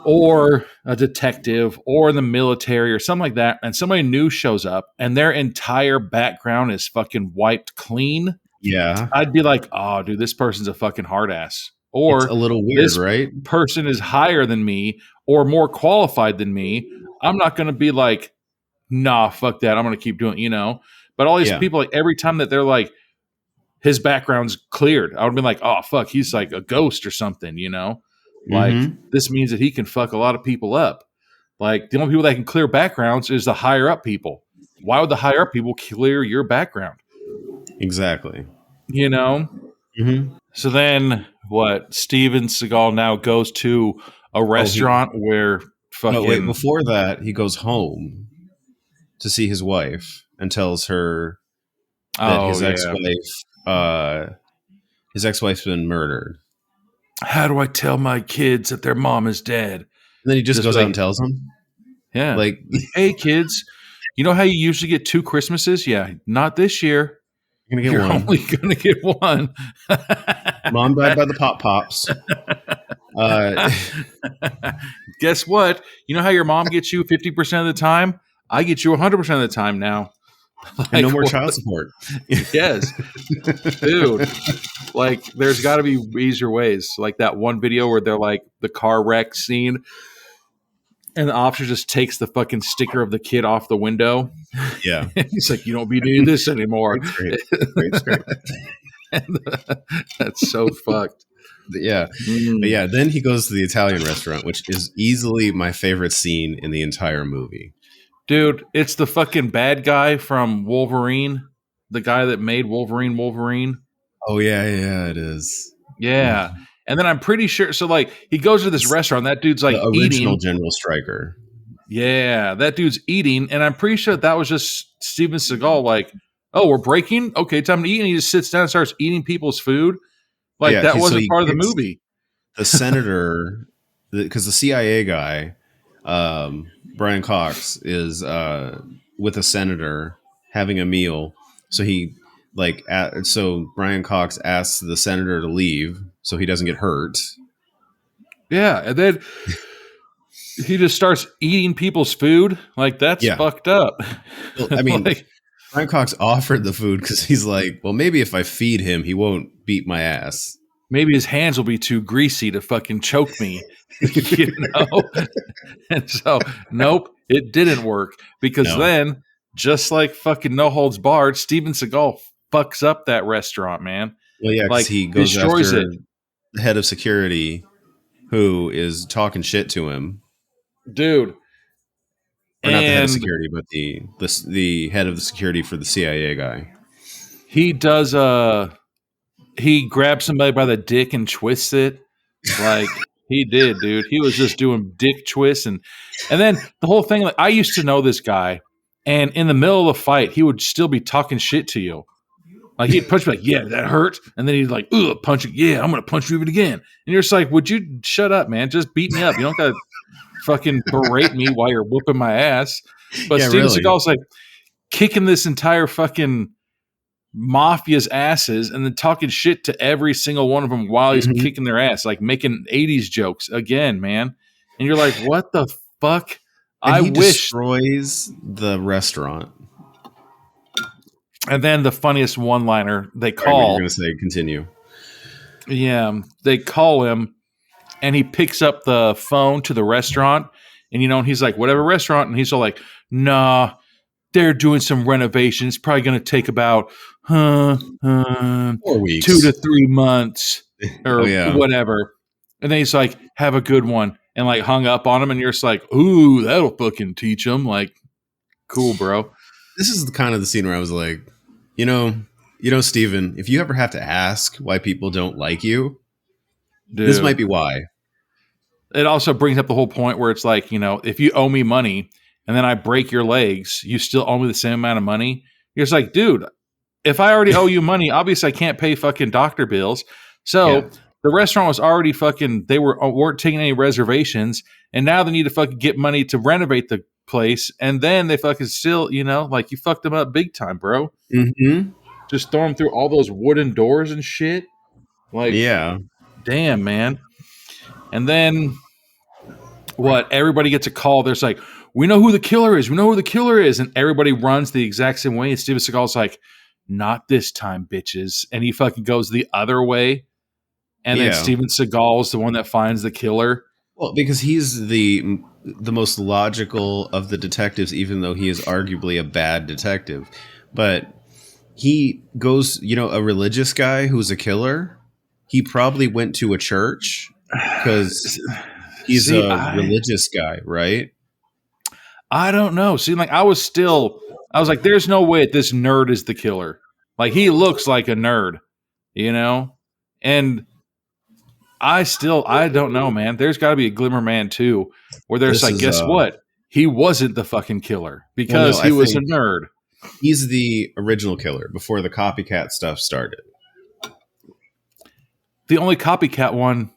[SPEAKER 2] or a detective or in the military or something like that, and somebody new shows up and their entire background is fucking wiped clean, I'd be like, oh, dude, this person's a fucking hard ass. Or
[SPEAKER 3] it's a little weird,
[SPEAKER 2] this
[SPEAKER 3] right?
[SPEAKER 2] person is higher than me or more qualified than me. I'm not going to be like, nah, fuck that. I'm going to keep doing it, But all these people, like every time that they're like, his background's cleared, I would be like, oh, fuck, he's like a ghost or something, Like,
[SPEAKER 3] Mm-hmm.
[SPEAKER 2] this means that he can fuck a lot of people up. Like, the only people that can clear backgrounds is the higher up people. Why would the higher up people clear your background?
[SPEAKER 3] Exactly.
[SPEAKER 2] You know?
[SPEAKER 3] Mm-hmm.
[SPEAKER 2] So then what? Steven Seagal now goes to a
[SPEAKER 3] Oh,
[SPEAKER 2] restaurant where
[SPEAKER 3] no, wait.
[SPEAKER 2] fucking.
[SPEAKER 3] Before that, he goes home to see his wife and tells her that
[SPEAKER 2] Oh, yeah.
[SPEAKER 3] his ex-wife's been murdered.
[SPEAKER 2] How do I tell my kids that their mom is dead?
[SPEAKER 3] And then he just goes out
[SPEAKER 2] like,
[SPEAKER 3] and tells them,
[SPEAKER 2] yeah.
[SPEAKER 3] like,
[SPEAKER 2] Hey, kids, you know how you usually get 2 Christmases? Yeah, not this year.
[SPEAKER 3] "You're gonna get
[SPEAKER 2] You're
[SPEAKER 3] one."
[SPEAKER 2] only going to get one.
[SPEAKER 3] Mom died by the pop pops.
[SPEAKER 2] Guess what? You know how your mom gets you 50% of the time? I get you 100% of the time now.
[SPEAKER 3] And no more
[SPEAKER 2] what?
[SPEAKER 3] child support.
[SPEAKER 2] Yes. Dude. Like, there's got to be easier ways. Like that one video where they're like the car wreck scene and the officer just takes the fucking sticker of the kid off the window.
[SPEAKER 3] Yeah,
[SPEAKER 2] He's like, you don't be doing this anymore.
[SPEAKER 3] It's great.
[SPEAKER 2] That's so fucked.
[SPEAKER 3] Yeah. But yeah, then he goes to the Italian restaurant, which is easily my favorite scene in the entire movie.
[SPEAKER 2] Dude, it's the fucking bad guy from Wolverine, the guy that made Wolverine.
[SPEAKER 3] Oh yeah, it is.
[SPEAKER 2] Yeah. And then I'm pretty sure, so like he goes to this restaurant, that dude's like
[SPEAKER 3] The original
[SPEAKER 2] eating.
[SPEAKER 3] General Stryker.
[SPEAKER 2] Yeah, that dude's eating, and I'm pretty sure that was just Steven Seagal like, oh, we're breaking? Okay, time to eat. And he just sits down and starts eating people's food. Like,
[SPEAKER 3] Yeah,
[SPEAKER 2] that
[SPEAKER 3] so
[SPEAKER 2] wasn't
[SPEAKER 3] he
[SPEAKER 2] part of the
[SPEAKER 3] gets
[SPEAKER 2] movie.
[SPEAKER 3] The senator, because the CIA guy, Brian Cox, is with a senator having a meal. So so Brian Cox asks the senator to leave so he doesn't get hurt.
[SPEAKER 2] Yeah, and then he just starts eating people's food. Like, that's
[SPEAKER 3] Yeah.
[SPEAKER 2] fucked up.
[SPEAKER 3] Well, I mean,
[SPEAKER 2] Like,
[SPEAKER 3] Brian Cox offered the food because he's like, well, maybe if I feed him, he won't beat my ass.
[SPEAKER 2] maybe his hands will be too greasy to fucking choke me. You know? And so, nope, it didn't work. Because
[SPEAKER 3] No.
[SPEAKER 2] then, just like fucking No Holds Barred, Steven Seagal fucks up that restaurant, man.
[SPEAKER 3] Well, yeah, because
[SPEAKER 2] Like,
[SPEAKER 3] he goes
[SPEAKER 2] destroys
[SPEAKER 3] after
[SPEAKER 2] it.
[SPEAKER 3] the head of security who is talking shit to him.
[SPEAKER 2] Dude.
[SPEAKER 3] Or not the head of
[SPEAKER 2] And
[SPEAKER 3] security, but the head of the security for the CIA guy.
[SPEAKER 2] he does he grabs somebody by the dick and twists it. Like, he did, dude. He was just doing dick twists and then the whole thing, like, I used to know this guy, and in the middle of the fight, he would still be talking shit to you. Like, he'd punch me like, yeah, that hurt. And then he'd like, ugh, punch you. Yeah, I'm gonna punch you even again. And you're just like, would you shut up, man? Just beat me up. You don't gotta fucking berate me while you're whooping my ass. But
[SPEAKER 3] Yeah,
[SPEAKER 2] Steven
[SPEAKER 3] really.
[SPEAKER 2] Seagal's like kicking this entire fucking mafia's asses and then talking shit to every single one of them while he's
[SPEAKER 3] Mhm.
[SPEAKER 2] kicking their ass, like making 80s jokes again, man. And you're like, what the fuck?
[SPEAKER 3] And
[SPEAKER 2] I
[SPEAKER 3] he
[SPEAKER 2] wish.
[SPEAKER 3] destroys the restaurant.
[SPEAKER 2] And then the funniest one-liner they
[SPEAKER 3] Sorry, what
[SPEAKER 2] call.
[SPEAKER 3] you're going to say? Continue.
[SPEAKER 2] Yeah, they call him, and he picks up the phone to the restaurant, and and he's like, whatever restaurant, and he's all like, nah, they're doing some renovations. It's probably going to take about
[SPEAKER 3] 4 weeks.
[SPEAKER 2] 2 to 3 months or
[SPEAKER 3] Oh, yeah.
[SPEAKER 2] whatever. And then he's like, have a good one, and like hung up on him, and you're just like, ooh, that'll fucking teach him. Like, cool, bro.
[SPEAKER 3] This is the kind of the scene where I was like, you know, Steven, if you ever have to ask why people don't like you,
[SPEAKER 2] Dude.
[SPEAKER 3] this might be why.
[SPEAKER 2] It also brings up the whole point where it's like, if you owe me money and then I break your legs, you still owe me the same amount of money. You're just like, dude, if I already owe you money, obviously I can't pay fucking doctor bills. So
[SPEAKER 3] Yeah.
[SPEAKER 2] the restaurant was already fucking, they weren't taking any reservations, and now they need to fucking get money to renovate the place, and then they fucking still, like, you fucked them up big time, bro.
[SPEAKER 3] Mm-hmm.
[SPEAKER 2] Just throw them through all those wooden doors and shit. Like,
[SPEAKER 3] Yeah.
[SPEAKER 2] damn, man. And then everybody gets a call. There's like, we know who the killer is. We know who the killer is. And everybody runs the exact same way. And Steven Seagal's like, not this time, bitches. And he fucking goes the other way. And then
[SPEAKER 3] Yeah.
[SPEAKER 2] Steven Seagal's the one that finds the killer.
[SPEAKER 3] Well, because he's the most logical of the detectives, even though he is arguably a bad detective. But he goes, a religious guy who's a killer, he probably went to a church Because he's
[SPEAKER 2] See,
[SPEAKER 3] a religious guy, right?
[SPEAKER 2] I don't know. See, like I was like, there's no way this nerd is the killer. Like he looks like a nerd, you know? And I don't know, man. There's got to be a Glimmer Man too, where there's
[SPEAKER 3] This
[SPEAKER 2] like,
[SPEAKER 3] is
[SPEAKER 2] guess what? He wasn't the fucking killer because
[SPEAKER 3] no,
[SPEAKER 2] he
[SPEAKER 3] I
[SPEAKER 2] was a
[SPEAKER 3] think
[SPEAKER 2] nerd.
[SPEAKER 3] he's the original killer before the copycat stuff started.
[SPEAKER 2] The only copycat one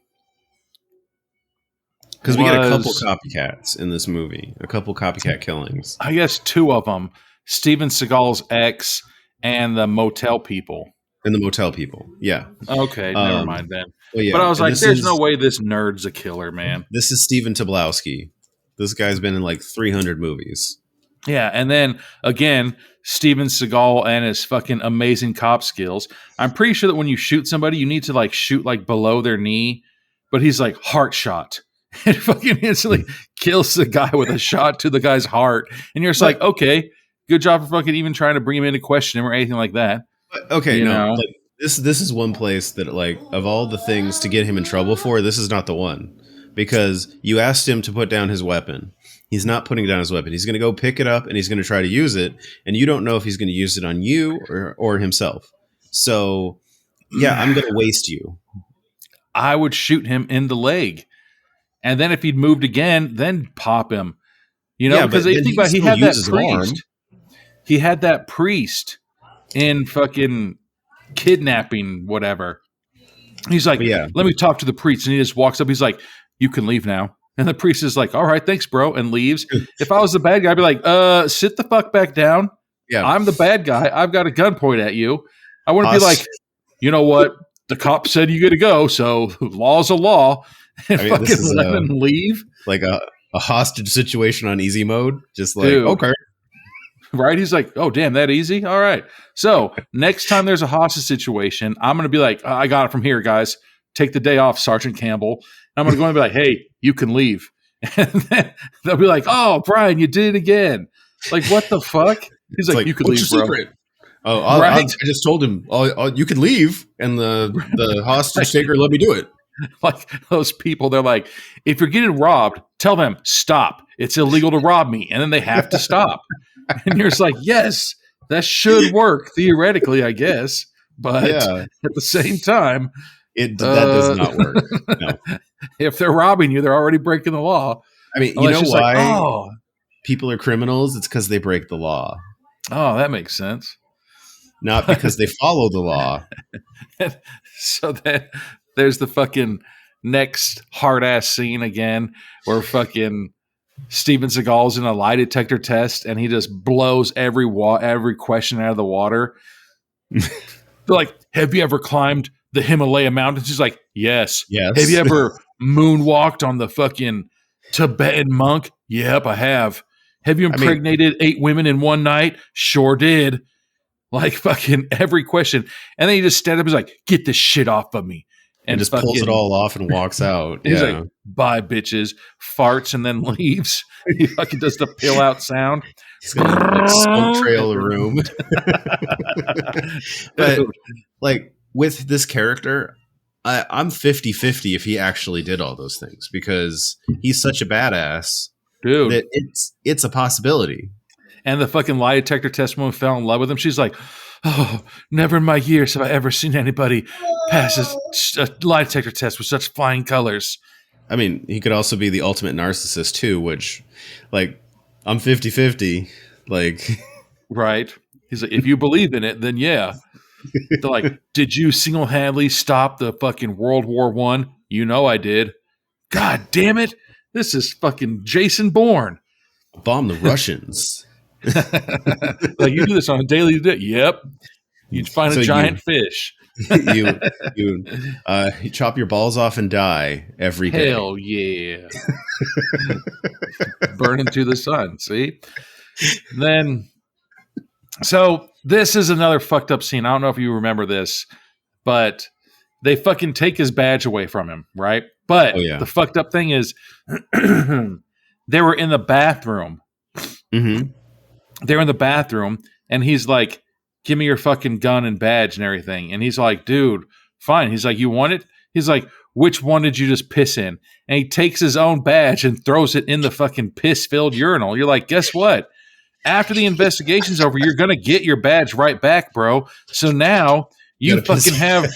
[SPEAKER 3] Because we get a couple
[SPEAKER 2] was,
[SPEAKER 3] copycats in this movie, a couple copycat killings.
[SPEAKER 2] I guess, two of them: Steven Seagal's ex and the motel people.
[SPEAKER 3] And the motel people, yeah.
[SPEAKER 2] Okay, never mind then.
[SPEAKER 3] Well, yeah,
[SPEAKER 2] But I was
[SPEAKER 3] and
[SPEAKER 2] like, there's no way this nerd's a killer, man.
[SPEAKER 3] This is Stephen Toblowsky. This guy's been in like 300 movies.
[SPEAKER 2] Yeah, and then again, Steven Seagal and his fucking amazing cop skills. I'm pretty sure that when you shoot somebody, you need to like shoot like below their knee, but he's like heart shot. And fucking instantly kills the guy with a shot to the guy's heart. And you're just like, okay, good job for fucking even trying to bring him in to question him or anything like that.
[SPEAKER 3] But, okay,
[SPEAKER 2] You
[SPEAKER 3] no,
[SPEAKER 2] know?
[SPEAKER 3] like, this is one place that like of all the things to get him in trouble for, this is not the one. Because you asked him to put down his weapon. He's not putting down his weapon. He's going to go pick it up and he's going to try to use it. And you don't know if he's going to use it on you or himself. So, yeah, I'm going to waste you.
[SPEAKER 2] I would shoot him in the leg. And then if he'd moved again, then pop him. You know,
[SPEAKER 3] Yeah,
[SPEAKER 2] because
[SPEAKER 3] but
[SPEAKER 2] they
[SPEAKER 3] then
[SPEAKER 2] think
[SPEAKER 3] he
[SPEAKER 2] about he
[SPEAKER 3] still
[SPEAKER 2] had that
[SPEAKER 3] uses an arm.
[SPEAKER 2] priest. He had that priest in fucking kidnapping, whatever. He's like,
[SPEAKER 3] Yeah.
[SPEAKER 2] let me talk to the priest. And he just walks up. He's like, you can leave now. And the priest is like, all right, thanks, bro, and leaves. If I was the bad guy, I'd be like, sit the fuck back down.
[SPEAKER 3] Yeah.
[SPEAKER 2] I'm the bad guy. I've got a gun pointed at you. I wouldn't be
[SPEAKER 3] Us-
[SPEAKER 2] like, you know what? The cop said you get to go, so law's a law. And
[SPEAKER 3] I mean, this
[SPEAKER 2] fucking
[SPEAKER 3] is
[SPEAKER 2] let him leave.
[SPEAKER 3] Like a hostage situation on easy mode. Just like,
[SPEAKER 2] Dude.
[SPEAKER 3] okay.
[SPEAKER 2] Right? He's like, oh, damn, that easy? All right. So next time there's a hostage situation, I'm going to be like, I got it from here, guys. Take the day off, Sergeant Campbell. And I'm going to go and be like, hey, you can leave. And then they'll be like, oh, Brian, you did it again. Like, what the fuck? He's like, you can
[SPEAKER 3] what's
[SPEAKER 2] leave,
[SPEAKER 3] your
[SPEAKER 2] bro.
[SPEAKER 3] secret? Oh,
[SPEAKER 2] Right?
[SPEAKER 3] I just told him, you can leave. And the hostage taker let me do it.
[SPEAKER 2] Like those people, they're like, if you're getting robbed, tell them, stop. It's illegal to rob me. And then they have to stop. And you're just like, yes, that should work theoretically, I guess. But
[SPEAKER 3] Yeah.
[SPEAKER 2] at the same time,
[SPEAKER 3] That does not work. No.
[SPEAKER 2] if they're robbing you, they're already breaking the law.
[SPEAKER 3] I mean, you
[SPEAKER 2] Unless
[SPEAKER 3] know
[SPEAKER 2] it's
[SPEAKER 3] why
[SPEAKER 2] like,
[SPEAKER 3] people are criminals? It's because they break the law,
[SPEAKER 2] oh, that makes sense.
[SPEAKER 3] not because they follow the law.
[SPEAKER 2] So then there's the fucking next hard ass scene again where fucking Steven Seagal's in a lie detector test and he just blows every question out of the water. They're like, have you ever climbed the Himalaya mountains? He's like, yes.
[SPEAKER 3] Yes.
[SPEAKER 2] Have you ever moonwalked on the fucking Tibetan monk? Yep, I have. Have you impregnated 8 women in one night? Sure did. Like fucking every question. And then he just stands up and is like, get this shit off of me.
[SPEAKER 3] And just pulls it all off and walks out.
[SPEAKER 2] He's
[SPEAKER 3] Yeah.
[SPEAKER 2] like, bye, bitches. Farts and then leaves. He fucking does the pill out sound.
[SPEAKER 3] He's gonna like smoke trail the room. But like with this character, I'm 50-50 if he actually did all those things because he's such a badass
[SPEAKER 2] Dude.
[SPEAKER 3] that it's a possibility.
[SPEAKER 2] And the fucking lie detector test woman fell in love with him. She's like, oh, never in my years have I ever seen anybody pass a lie detector test with such flying colors.
[SPEAKER 3] I mean, he could also be the ultimate narcissist too, which like I'm 50-50. Like
[SPEAKER 2] Right. He's like, if you believe in it, then yeah. They're like, did you single-handedly stop the fucking World War I? You know I did. God damn it. This is fucking Jason Bourne.
[SPEAKER 3] bomb the Russians.
[SPEAKER 2] Like you do this on a daily day. Yep. You find
[SPEAKER 3] So
[SPEAKER 2] a giant fish.
[SPEAKER 3] you chop your balls off and die every day.
[SPEAKER 2] Hell yeah. Burning to the sun. See? Then, so this is another fucked up scene. I don't know if you remember this, but they fucking take his badge away from him, right? But
[SPEAKER 3] Oh, yeah.
[SPEAKER 2] the fucked up thing is they were in the bathroom.
[SPEAKER 3] Mm-hmm.
[SPEAKER 2] They're in the bathroom, and he's like, give me your fucking gun and badge and everything. And he's like, dude, fine. He's like, you want it? He's like, which one did you just piss in? And he takes his own badge and throws it in the fucking piss-filled urinal. You're like, guess what? After the investigation's over, you're going to get your badge right back, bro. So now you fucking have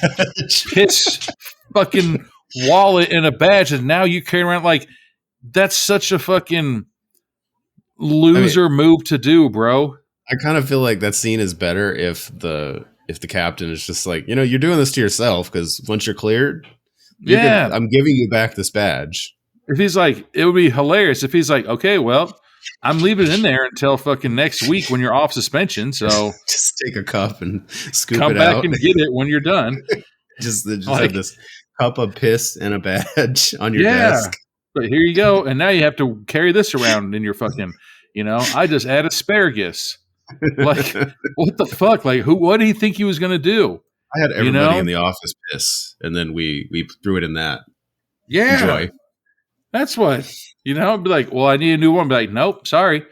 [SPEAKER 2] piss fucking wallet and a badge, and now you carry around like that's such a fucking loser move to do, bro.
[SPEAKER 3] I kind of feel like that scene is better if the captain is just like, you're doing this to yourself because once you're cleared, I'm giving you back this badge.
[SPEAKER 2] If he's like, it would be hilarious if he's like, okay, well, I'm leaving it in there until fucking next week when you're off suspension. So
[SPEAKER 3] just take a cup and scoop
[SPEAKER 2] come
[SPEAKER 3] it
[SPEAKER 2] back
[SPEAKER 3] out
[SPEAKER 2] and get it when you're done.
[SPEAKER 3] just have this cup of piss and a badge on your desk.
[SPEAKER 2] But here you go, and now you have to carry this around in your fucking. I just add asparagus. Like, what the fuck? Like, what did he think he was going to do?
[SPEAKER 3] I had everybody in the office piss, and then we threw it in that.
[SPEAKER 2] Yeah.
[SPEAKER 3] Enjoy.
[SPEAKER 2] That's what, be like, well, I need a new one. Be like, nope, sorry.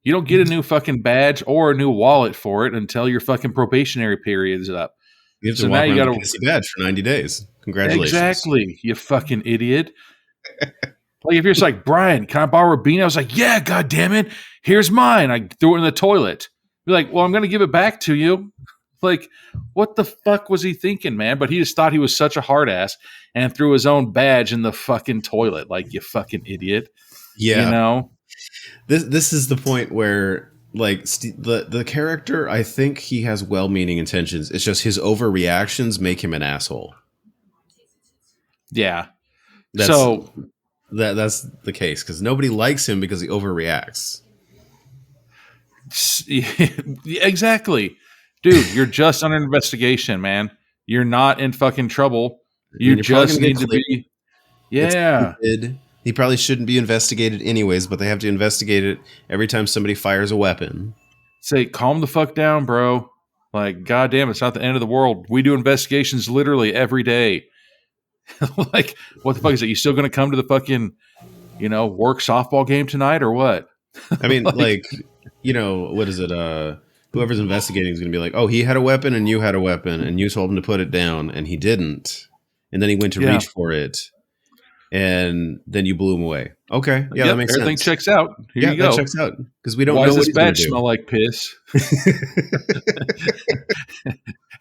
[SPEAKER 2] You don't get a new fucking badge or a new wallet for it until your fucking probationary period is up.
[SPEAKER 3] You have to walk around with a pissy badge for 90 days. Congratulations.
[SPEAKER 2] Exactly, you fucking idiot. Like, if you're just like, Brian, can I borrow a beanie? I was like, yeah, God damn it. Here's mine. I threw it in the toilet. Be like, well, I'm going to give it back to you. Like, what the fuck was he thinking, man? But he just thought he was such a hard ass and threw his own badge in the fucking toilet. Like, you fucking idiot.
[SPEAKER 3] Yeah. This is the point where, like, the character, I think he has well-meaning intentions. It's just his overreactions make him an asshole.
[SPEAKER 2] Yeah.
[SPEAKER 3] That's the case, because nobody likes him because he overreacts.
[SPEAKER 2] Exactly. Dude, you're just under investigation, man. You're not in fucking trouble. You just need to be. Yeah.
[SPEAKER 3] He probably shouldn't be investigated anyways, but they have to investigate it every time somebody fires a weapon.
[SPEAKER 2] Say, calm the fuck down, bro. Like, goddamn, it's not the end of the world. We do investigations literally every day. Like, what the fuck is it? You still going to come to the fucking, work softball game tonight or what?
[SPEAKER 3] I mean, like, what is it? Whoever's investigating is going to be like, oh, he had a weapon and you had a weapon and you told him to put it down and he didn't. And then he went to reach for it. And then you blew him away. Okay. Yeah, that makes
[SPEAKER 2] everything
[SPEAKER 3] sense.
[SPEAKER 2] checks out. Here you go.
[SPEAKER 3] That checks out. Because we don't
[SPEAKER 2] Why
[SPEAKER 3] know
[SPEAKER 2] does
[SPEAKER 3] what
[SPEAKER 2] this badge smell like piss?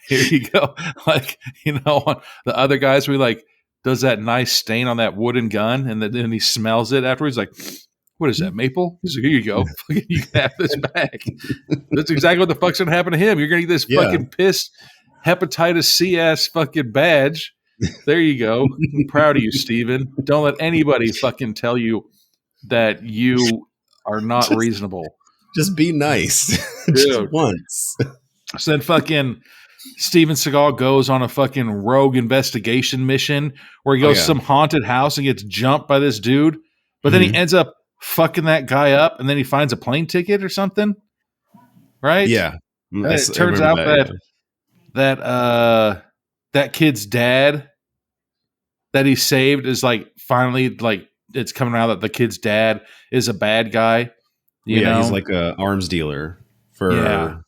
[SPEAKER 2] Here you go. Like, the other guys, we like, does that nice stain on that wooden gun. And then he smells it afterwards. Like, what is that, maple? He's like, here you go. You can have this back. That's exactly what the fuck's going to happen to him. You're going to get this fucking pissed hepatitis C ass fucking badge. There you go. I'm proud of you, Steven. Don't let anybody fucking tell you that you are not reasonable.
[SPEAKER 3] Just be nice. Just once.
[SPEAKER 2] So then fucking Steven Segal goes on a fucking rogue investigation mission where he goes to some haunted house and gets jumped by this dude. But then he ends up fucking that guy up and then he finds a plane ticket or something. Right?
[SPEAKER 3] Yeah.
[SPEAKER 2] It turns out that kid's dad that he saved is like finally like it's coming out that the kid's dad is a bad guy. You know?
[SPEAKER 3] He's like a arms dealer for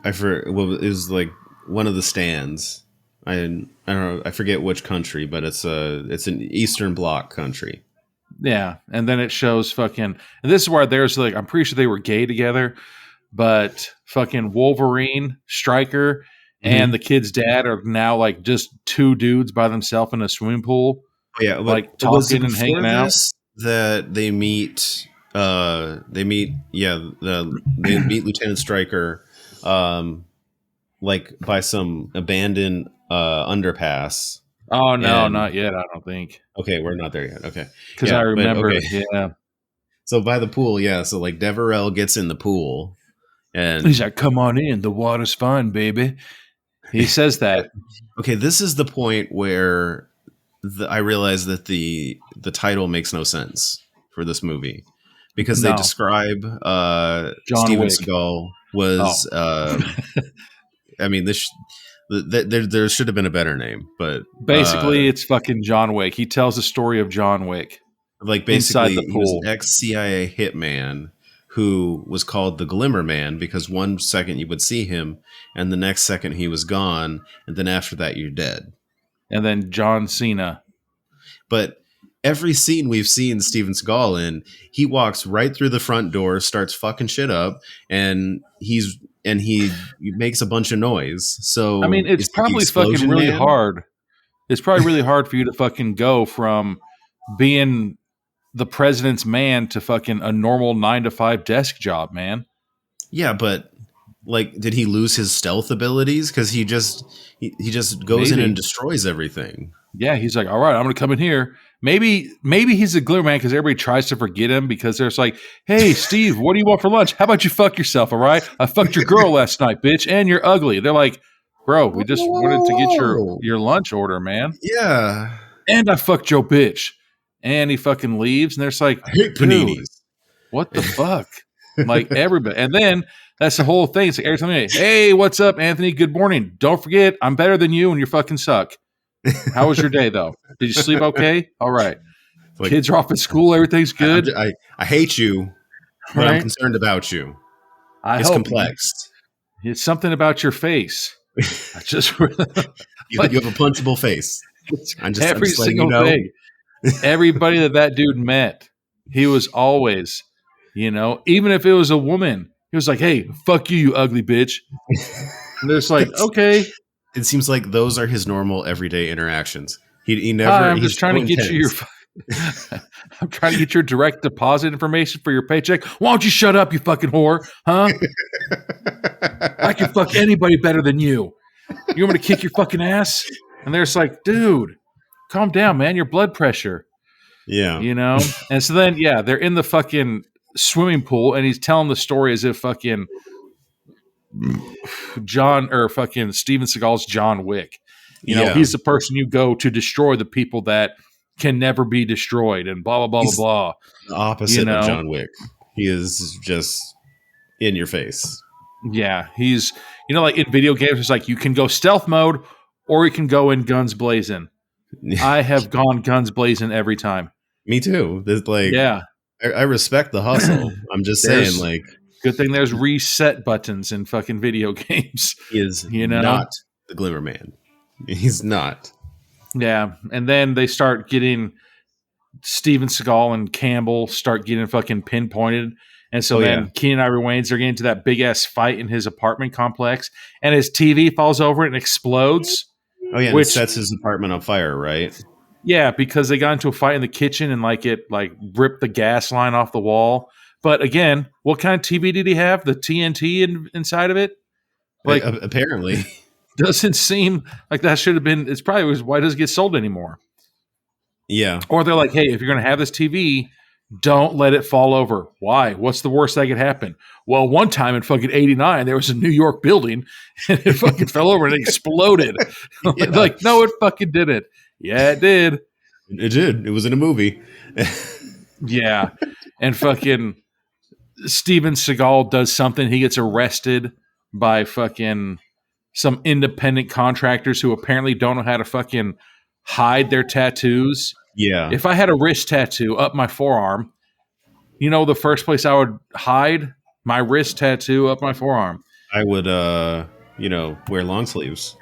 [SPEAKER 3] it was like one of the stands. I don't know, I forget which country, but it's an Eastern Bloc country.
[SPEAKER 2] Yeah, and then it shows fucking, and this is where there's like, I'm pretty sure they were gay together, but fucking Wolverine, Stryker, and the kid's dad are now like just two dudes by themselves in a swimming pool.
[SPEAKER 3] Yeah,
[SPEAKER 2] like talking and hanging out.
[SPEAKER 3] That they meet Lieutenant Stryker, like by some abandoned underpass.
[SPEAKER 2] Oh no, not yet. I don't think.
[SPEAKER 3] Okay, we're not there yet. Okay,
[SPEAKER 2] because I remember.
[SPEAKER 3] So by the pool, so like Deverell gets in the pool, and
[SPEAKER 2] he's like, "Come on in, the water's fine, baby." He says that.
[SPEAKER 3] Okay, this is the point where I realize that the title makes no sense for this movie because they describe Steven Segal was. I mean, there should have been a better name, but
[SPEAKER 2] basically, it's fucking John Wick. He tells the story of John Wick.
[SPEAKER 3] Like basically, he was an ex-CIA hitman who was called the Glimmer Man because one second you would see him, and the next second he was gone, and then after that you're dead.
[SPEAKER 2] And then John Cena
[SPEAKER 3] But every scene we've seen Steven Seagal in, he walks right through the front door, starts fucking shit up, and he makes a bunch of noise.
[SPEAKER 2] I mean,
[SPEAKER 3] So
[SPEAKER 2] it's
[SPEAKER 3] is he the
[SPEAKER 2] probably fucking
[SPEAKER 3] explosion
[SPEAKER 2] really
[SPEAKER 3] man?
[SPEAKER 2] hard. It's probably really hard for you to fucking go from being the president's man to fucking a normal 9 to 5 desk job, man.
[SPEAKER 3] Yeah, but like, did he lose his stealth abilities? Because he just goes in and
[SPEAKER 2] Maybe.
[SPEAKER 3] destroys everything.
[SPEAKER 2] Yeah, he's like, all right, I'm going to come in here. Maybe he's a Glimmer Man because everybody tries to forget him because there's like, hey, Steve, what do you want for lunch? How about you fuck yourself, all right? I fucked your girl last night, bitch, and you're ugly. They're like, bro, we just wanted to get
[SPEAKER 3] Whoa.
[SPEAKER 2] your lunch order, man.
[SPEAKER 3] Yeah,
[SPEAKER 2] And I fucked your bitch. And he fucking leaves, and they're just like,
[SPEAKER 3] I hate
[SPEAKER 2] dude,
[SPEAKER 3] paninis.
[SPEAKER 2] what the fuck? Like everybody. And then that's the whole thing. It's like every time, hey, what's up, Anthony? Good morning. Don't forget, I'm better than you and you fucking suck. How was your day, though? Did you sleep okay? All right.
[SPEAKER 3] Like,
[SPEAKER 2] Kids are off at school. Everything's good.
[SPEAKER 3] I hate you, but
[SPEAKER 2] Right?
[SPEAKER 3] I'm concerned about you.
[SPEAKER 2] I
[SPEAKER 3] It's
[SPEAKER 2] hope
[SPEAKER 3] complex.
[SPEAKER 2] it's something about your face. I just
[SPEAKER 3] You have a punchable face. I'm
[SPEAKER 2] every
[SPEAKER 3] just letting
[SPEAKER 2] single
[SPEAKER 3] you know.
[SPEAKER 2] thing. Everybody that dude met, he was always, even if it was a woman, he was like, hey, fuck you, you ugly bitch. And there's like, okay.
[SPEAKER 3] It seems like those are his normal everyday interactions. He never.
[SPEAKER 2] Hi, I'm
[SPEAKER 3] he's
[SPEAKER 2] just trying to
[SPEAKER 3] so
[SPEAKER 2] get you
[SPEAKER 3] intense.
[SPEAKER 2] I'm trying to get your direct deposit information for your paycheck. Why don't you shut up, you fucking whore? Huh? I can fuck anybody better than you. You want me to kick your fucking ass? And they're just like, dude, calm down, man. Your blood pressure.
[SPEAKER 3] Yeah.
[SPEAKER 2] And so then, yeah, they're in the fucking swimming pool, and he's telling the story as if fucking Steven Seagal's John Wick. He's the person you go to destroy the people that can never be destroyed, and blah blah blah
[SPEAKER 3] He's
[SPEAKER 2] blah blah.
[SPEAKER 3] the opposite of John Wick. He is just in your face.
[SPEAKER 2] Yeah, he's like in video games, it's like you can go stealth mode or you can go in guns blazing. I have gone guns blazing every time.
[SPEAKER 3] Me too. There's like,
[SPEAKER 2] Yeah,
[SPEAKER 3] I respect the hustle. I'm just saying, like,
[SPEAKER 2] good thing there's reset buttons in fucking video games.
[SPEAKER 3] he is not the Glimmer Man. He's not.
[SPEAKER 2] Yeah, and then they start getting Steven Seagal and Campbell start getting fucking pinpointed. And so Keenen Ivory Wayans, they're getting into that big ass fight in his apartment complex, and his TV falls over and explodes.
[SPEAKER 3] Oh yeah, which sets his apartment on fire, right?
[SPEAKER 2] Yeah, because they got into a fight in the kitchen and it ripped the gas line off the wall. But again, what kind of TV did he have? The TNT inside of it? Like,
[SPEAKER 3] apparently,
[SPEAKER 2] doesn't seem like that should have been. It's probably why does it get sold anymore?
[SPEAKER 3] Yeah.
[SPEAKER 2] Or they're like, hey, if you're going to have this TV, don't let it fall over. Why? What's the worst that could happen? Well, one time in fucking 89, there was a New York building and it fucking fell over and it exploded. Yeah. Like, no, it fucking didn't. Yeah, it did.
[SPEAKER 3] It did. It was in a movie.
[SPEAKER 2] Yeah. And fucking Steven Seagal does something. He gets arrested by fucking some independent contractors who apparently don't know how to fucking hide their tattoos.
[SPEAKER 3] Yeah.
[SPEAKER 2] If I had a wrist tattoo up my forearm, the first place I would hide my wrist tattoo up my forearm.
[SPEAKER 3] I would, wear long sleeves.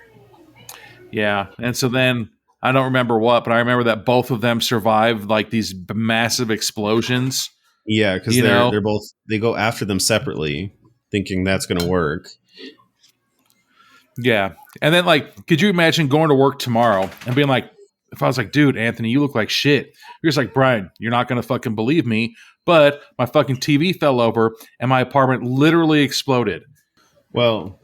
[SPEAKER 2] Yeah. And so then I don't remember what, but I remember that both of them survived these massive explosions.
[SPEAKER 3] Yeah. Cause they're both, they go after them separately thinking that's going to work.
[SPEAKER 2] Yeah. And then could you imagine going to work tomorrow and being like, if I was like, dude, Anthony, you look like shit. You're just like, Brian, you're not going to fucking believe me, but my fucking TV fell over and my apartment literally exploded.
[SPEAKER 3] Well,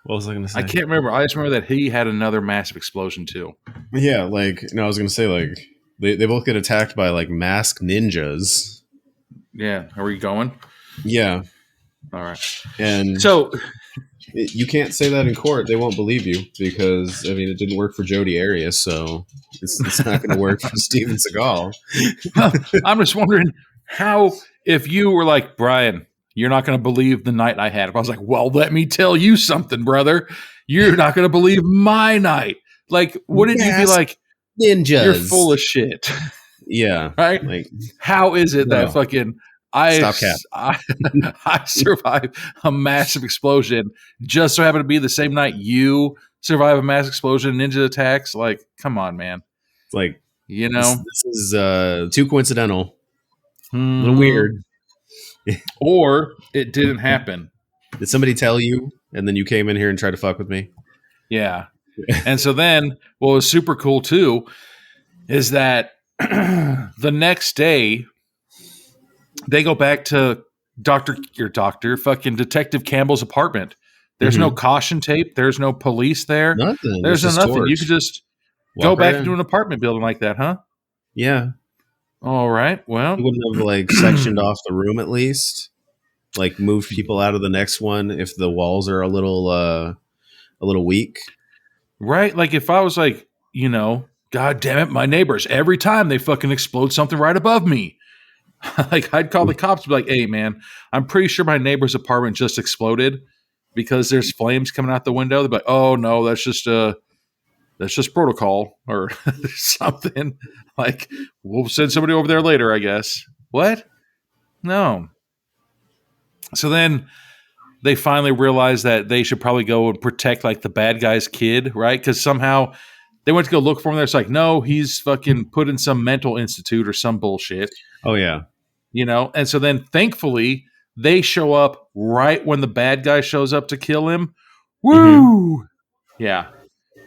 [SPEAKER 3] what was I going to say?
[SPEAKER 2] I can't remember. I just remember that he had another massive explosion too.
[SPEAKER 3] Yeah. I was going to say they both get attacked by masked ninjas.
[SPEAKER 2] Yeah. Are we going?
[SPEAKER 3] Yeah.
[SPEAKER 2] All right.
[SPEAKER 3] And
[SPEAKER 2] so
[SPEAKER 3] you can't say that in court. They won't believe you because, it didn't work for Jodi Arias, so it's not going to work for Steven Seagal.
[SPEAKER 2] I'm just wondering how, if you were like, Brian, you're not going to believe the night I had. If I was like, well, let me tell you something, brother. You're not going to believe my night. Wouldn't you be like,
[SPEAKER 3] ninjas?
[SPEAKER 2] You're full of shit.
[SPEAKER 3] Yeah.
[SPEAKER 2] Right? How is it that fucking... I survived a massive explosion just so happened to be the same night you survive a mass explosion and ninja attacks. Come on, man.
[SPEAKER 3] It's
[SPEAKER 2] You
[SPEAKER 3] This,
[SPEAKER 2] know,
[SPEAKER 3] this is too coincidental. A little
[SPEAKER 2] Mhm.
[SPEAKER 3] weird.
[SPEAKER 2] Or it didn't happen.
[SPEAKER 3] Did somebody tell you, and then you came in here and tried to fuck with me?
[SPEAKER 2] Yeah. And so then, what was super cool too is that the next day they go back to fucking Detective Campbell's apartment. There's no
[SPEAKER 3] Mm-hmm.
[SPEAKER 2] caution tape. There's no police there.
[SPEAKER 3] Nothing. There's
[SPEAKER 2] There's no
[SPEAKER 3] this
[SPEAKER 2] nothing. You could
[SPEAKER 3] torch.
[SPEAKER 2] just go
[SPEAKER 3] Walk right
[SPEAKER 2] back into
[SPEAKER 3] in.
[SPEAKER 2] an apartment building like that, huh?
[SPEAKER 3] Yeah.
[SPEAKER 2] All right.
[SPEAKER 3] You
[SPEAKER 2] Well,
[SPEAKER 3] wouldn't have like sectioned off the room at least. Like moved people out of the next one if the walls are a little weak.
[SPEAKER 2] right. Like if I was like, God damn it, my neighbors, every time they fucking explode something right above me. Like I'd call the cops and be like, hey man, I'm pretty sure my neighbor's apartment just exploded because there's flames coming out the window. They'd be like, oh no, that's just protocol or something. Like we'll send somebody over there later, I guess. What? No. So then they finally realized that they should probably go and protect like the bad guy's kid, right? Because somehow they went to go look for him. There, it's like, no, he's fucking put in some mental institute or some bullshit,
[SPEAKER 3] Oh yeah.
[SPEAKER 2] And so then thankfully they show up right when the bad guy shows up to kill him.
[SPEAKER 3] Mm-hmm.
[SPEAKER 2] Woo! Yeah.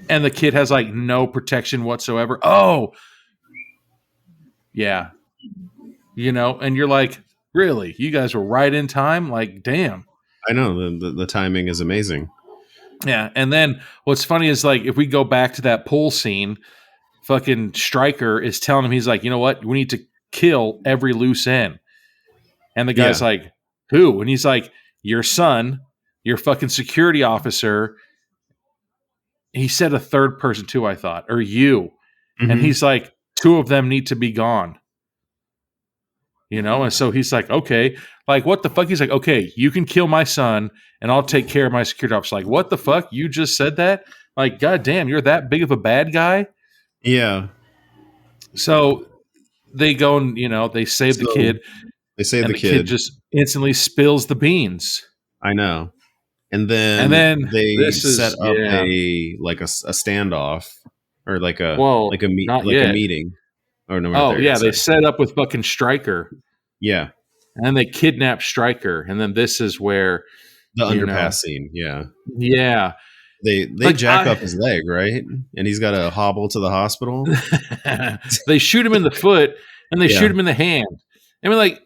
[SPEAKER 2] And the kid has like no protection whatsoever. Oh, yeah. And you're like, really? You guys were right in time? Like, damn.
[SPEAKER 3] I know the timing is amazing.
[SPEAKER 2] Yeah. And then what's funny is like if we go back to that pool scene, fucking Stryker is telling him, he's like, you know what? We need to kill every loose end. And the guy's
[SPEAKER 3] Yeah.
[SPEAKER 2] like, who? And he's like, your son, your fucking security officer. He said a third person too, I thought, or you. And
[SPEAKER 3] Mm-hmm.
[SPEAKER 2] he's like, two of them need to be gone. And so he's like, okay, like what the fuck? He's like, okay, you can kill my son and I'll take care of my security officer. Like, what the fuck? You just said that? Like, goddamn, you're that big of a bad guy?
[SPEAKER 3] Yeah.
[SPEAKER 2] So they go and, they save the
[SPEAKER 3] So
[SPEAKER 2] kid,
[SPEAKER 3] they save
[SPEAKER 2] and
[SPEAKER 3] the
[SPEAKER 2] the kid
[SPEAKER 3] kid.
[SPEAKER 2] just instantly spills the beans.
[SPEAKER 3] I know. And
[SPEAKER 2] And
[SPEAKER 3] then
[SPEAKER 2] then
[SPEAKER 3] they
[SPEAKER 2] this
[SPEAKER 3] set
[SPEAKER 2] is,
[SPEAKER 3] up
[SPEAKER 2] yeah,
[SPEAKER 3] a standoff or
[SPEAKER 2] well, not
[SPEAKER 3] like a
[SPEAKER 2] yet.
[SPEAKER 3] meeting. Oh no, we're not
[SPEAKER 2] Oh,
[SPEAKER 3] there yet.
[SPEAKER 2] yeah, they
[SPEAKER 3] Sorry.
[SPEAKER 2] set up with fucking Stryker,
[SPEAKER 3] Yeah.
[SPEAKER 2] and then they kidnap Stryker, and then this is where,
[SPEAKER 3] The
[SPEAKER 2] you
[SPEAKER 3] underpass
[SPEAKER 2] know,
[SPEAKER 3] scene. Yeah.
[SPEAKER 2] yeah.
[SPEAKER 3] They
[SPEAKER 2] Like,
[SPEAKER 3] jack up his leg, right? And he's got to hobble to the hospital.
[SPEAKER 2] they shoot him in the foot, and they
[SPEAKER 3] Yeah.
[SPEAKER 2] shoot him in the hand. I mean, like,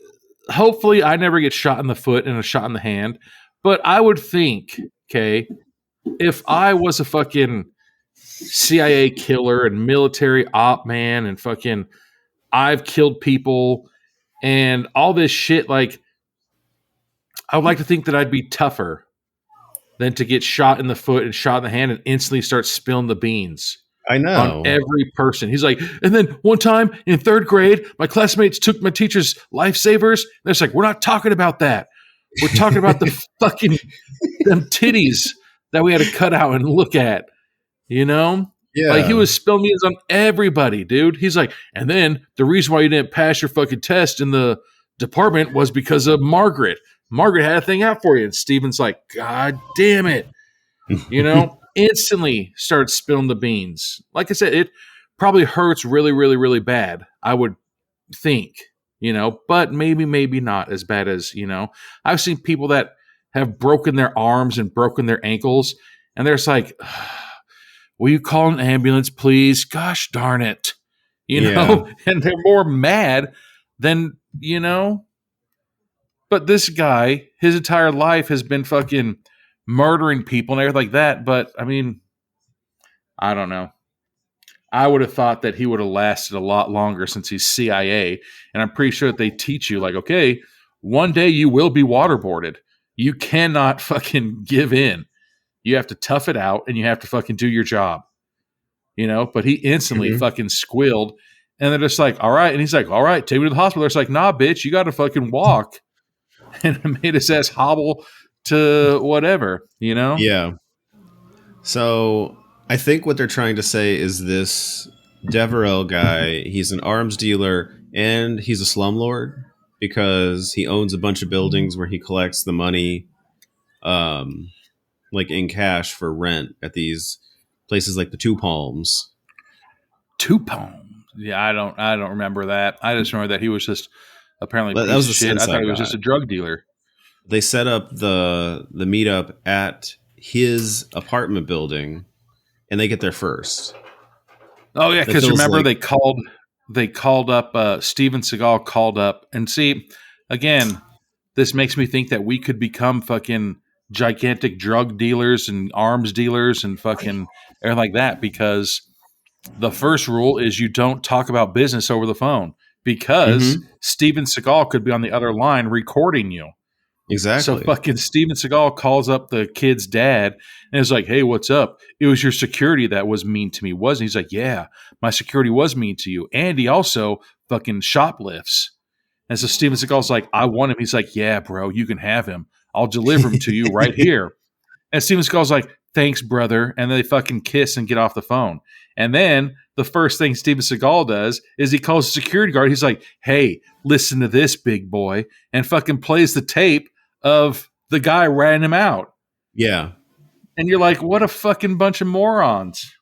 [SPEAKER 2] hopefully I never get shot in the foot and a shot in the hand, but I would think, okay, if I was a fucking CIA killer and military op man and fucking I've killed people and all this shit, like, I would like to think that I'd be tougher than to get shot in the foot and shot in the hand and instantly start spilling the beans
[SPEAKER 3] I
[SPEAKER 2] on
[SPEAKER 3] know.
[SPEAKER 2] every person. He's like, and then one time in third grade, my classmates took my teacher's lifesavers. And it's like, we're not talking about that. We're talking about the fucking them titties that we had to cut out and look at, Like he
[SPEAKER 3] Yeah.
[SPEAKER 2] was spilling beans on everybody, dude. He's like, and then the reason why you didn't pass your fucking test in the department was because of Margaret. Margaret had a thing out for you. And Steven's like, God damn it. Instantly starts spilling the beans. Like I said, it probably hurts really, really, really bad, I would think, but maybe not as bad as, I've seen people that have broken their arms and broken their ankles, and they're just like, will you call an ambulance, please? Gosh darn it.
[SPEAKER 3] Yeah.
[SPEAKER 2] And they're more mad than, but this guy, his entire life has been fucking murdering people and everything like that. But I mean, I don't know. I would have thought that he would have lasted a lot longer since he's CIA. And I'm pretty sure that they teach you, like, okay, one day you will be waterboarded. You cannot fucking give in. You have to tough it out and you have to fucking do your job. But he instantly
[SPEAKER 3] Mhm.
[SPEAKER 2] fucking squealed. And they're just like, all right. And he's like, all right, take me to the hospital. They're like, nah, bitch, you got to fucking walk. And it made his ass hobble to whatever,
[SPEAKER 3] Yeah. So I think what they're trying to say is this Deverell guy, he's an arms dealer and he's a slumlord because he owns a bunch of buildings where he collects the money um like in cash for rent at these places like the Two Palms.
[SPEAKER 2] Two Palms. Yeah, I don't remember that. I just remember that he was just apparently a
[SPEAKER 3] That
[SPEAKER 2] piece
[SPEAKER 3] was
[SPEAKER 2] of
[SPEAKER 3] the
[SPEAKER 2] shit. I
[SPEAKER 3] sense I
[SPEAKER 2] thought he was just
[SPEAKER 3] got.
[SPEAKER 2] a drug dealer.
[SPEAKER 3] They set up the meetup at his apartment building, and they get there first.
[SPEAKER 2] Oh yeah,
[SPEAKER 3] That
[SPEAKER 2] because
[SPEAKER 3] feels
[SPEAKER 2] remember
[SPEAKER 3] like
[SPEAKER 2] they called up Steven Segal called up and see again. This makes me think that we could become fucking gigantic drug dealers and arms dealers and fucking everything like that because the first rule is you don't talk about business over the phone because
[SPEAKER 3] hmm
[SPEAKER 2] Steven Seagal could be on the other line recording you. So
[SPEAKER 3] exactly.
[SPEAKER 2] fucking Steven Seagal calls up the kid's dad and is like, "Hey, what's up? It was your security that was mean to me, wasn't he?" He's like, "Yeah, my security was mean to you." And he also fucking shoplifts. And so Steven Seagal's like, "I want him." He's like, "Yeah, bro, you can have him. I'll deliver him to you right here." And Steven Seagal's like, "Thanks, brother." And then they fucking kiss and get off the phone. And then the first thing Steven Seagal does is he calls the security guard. He's like, "Hey, listen to this, big boy," and fucking plays the tape of the guy ratting him out.
[SPEAKER 3] Yeah,
[SPEAKER 2] And you're like, what a fucking bunch of morons.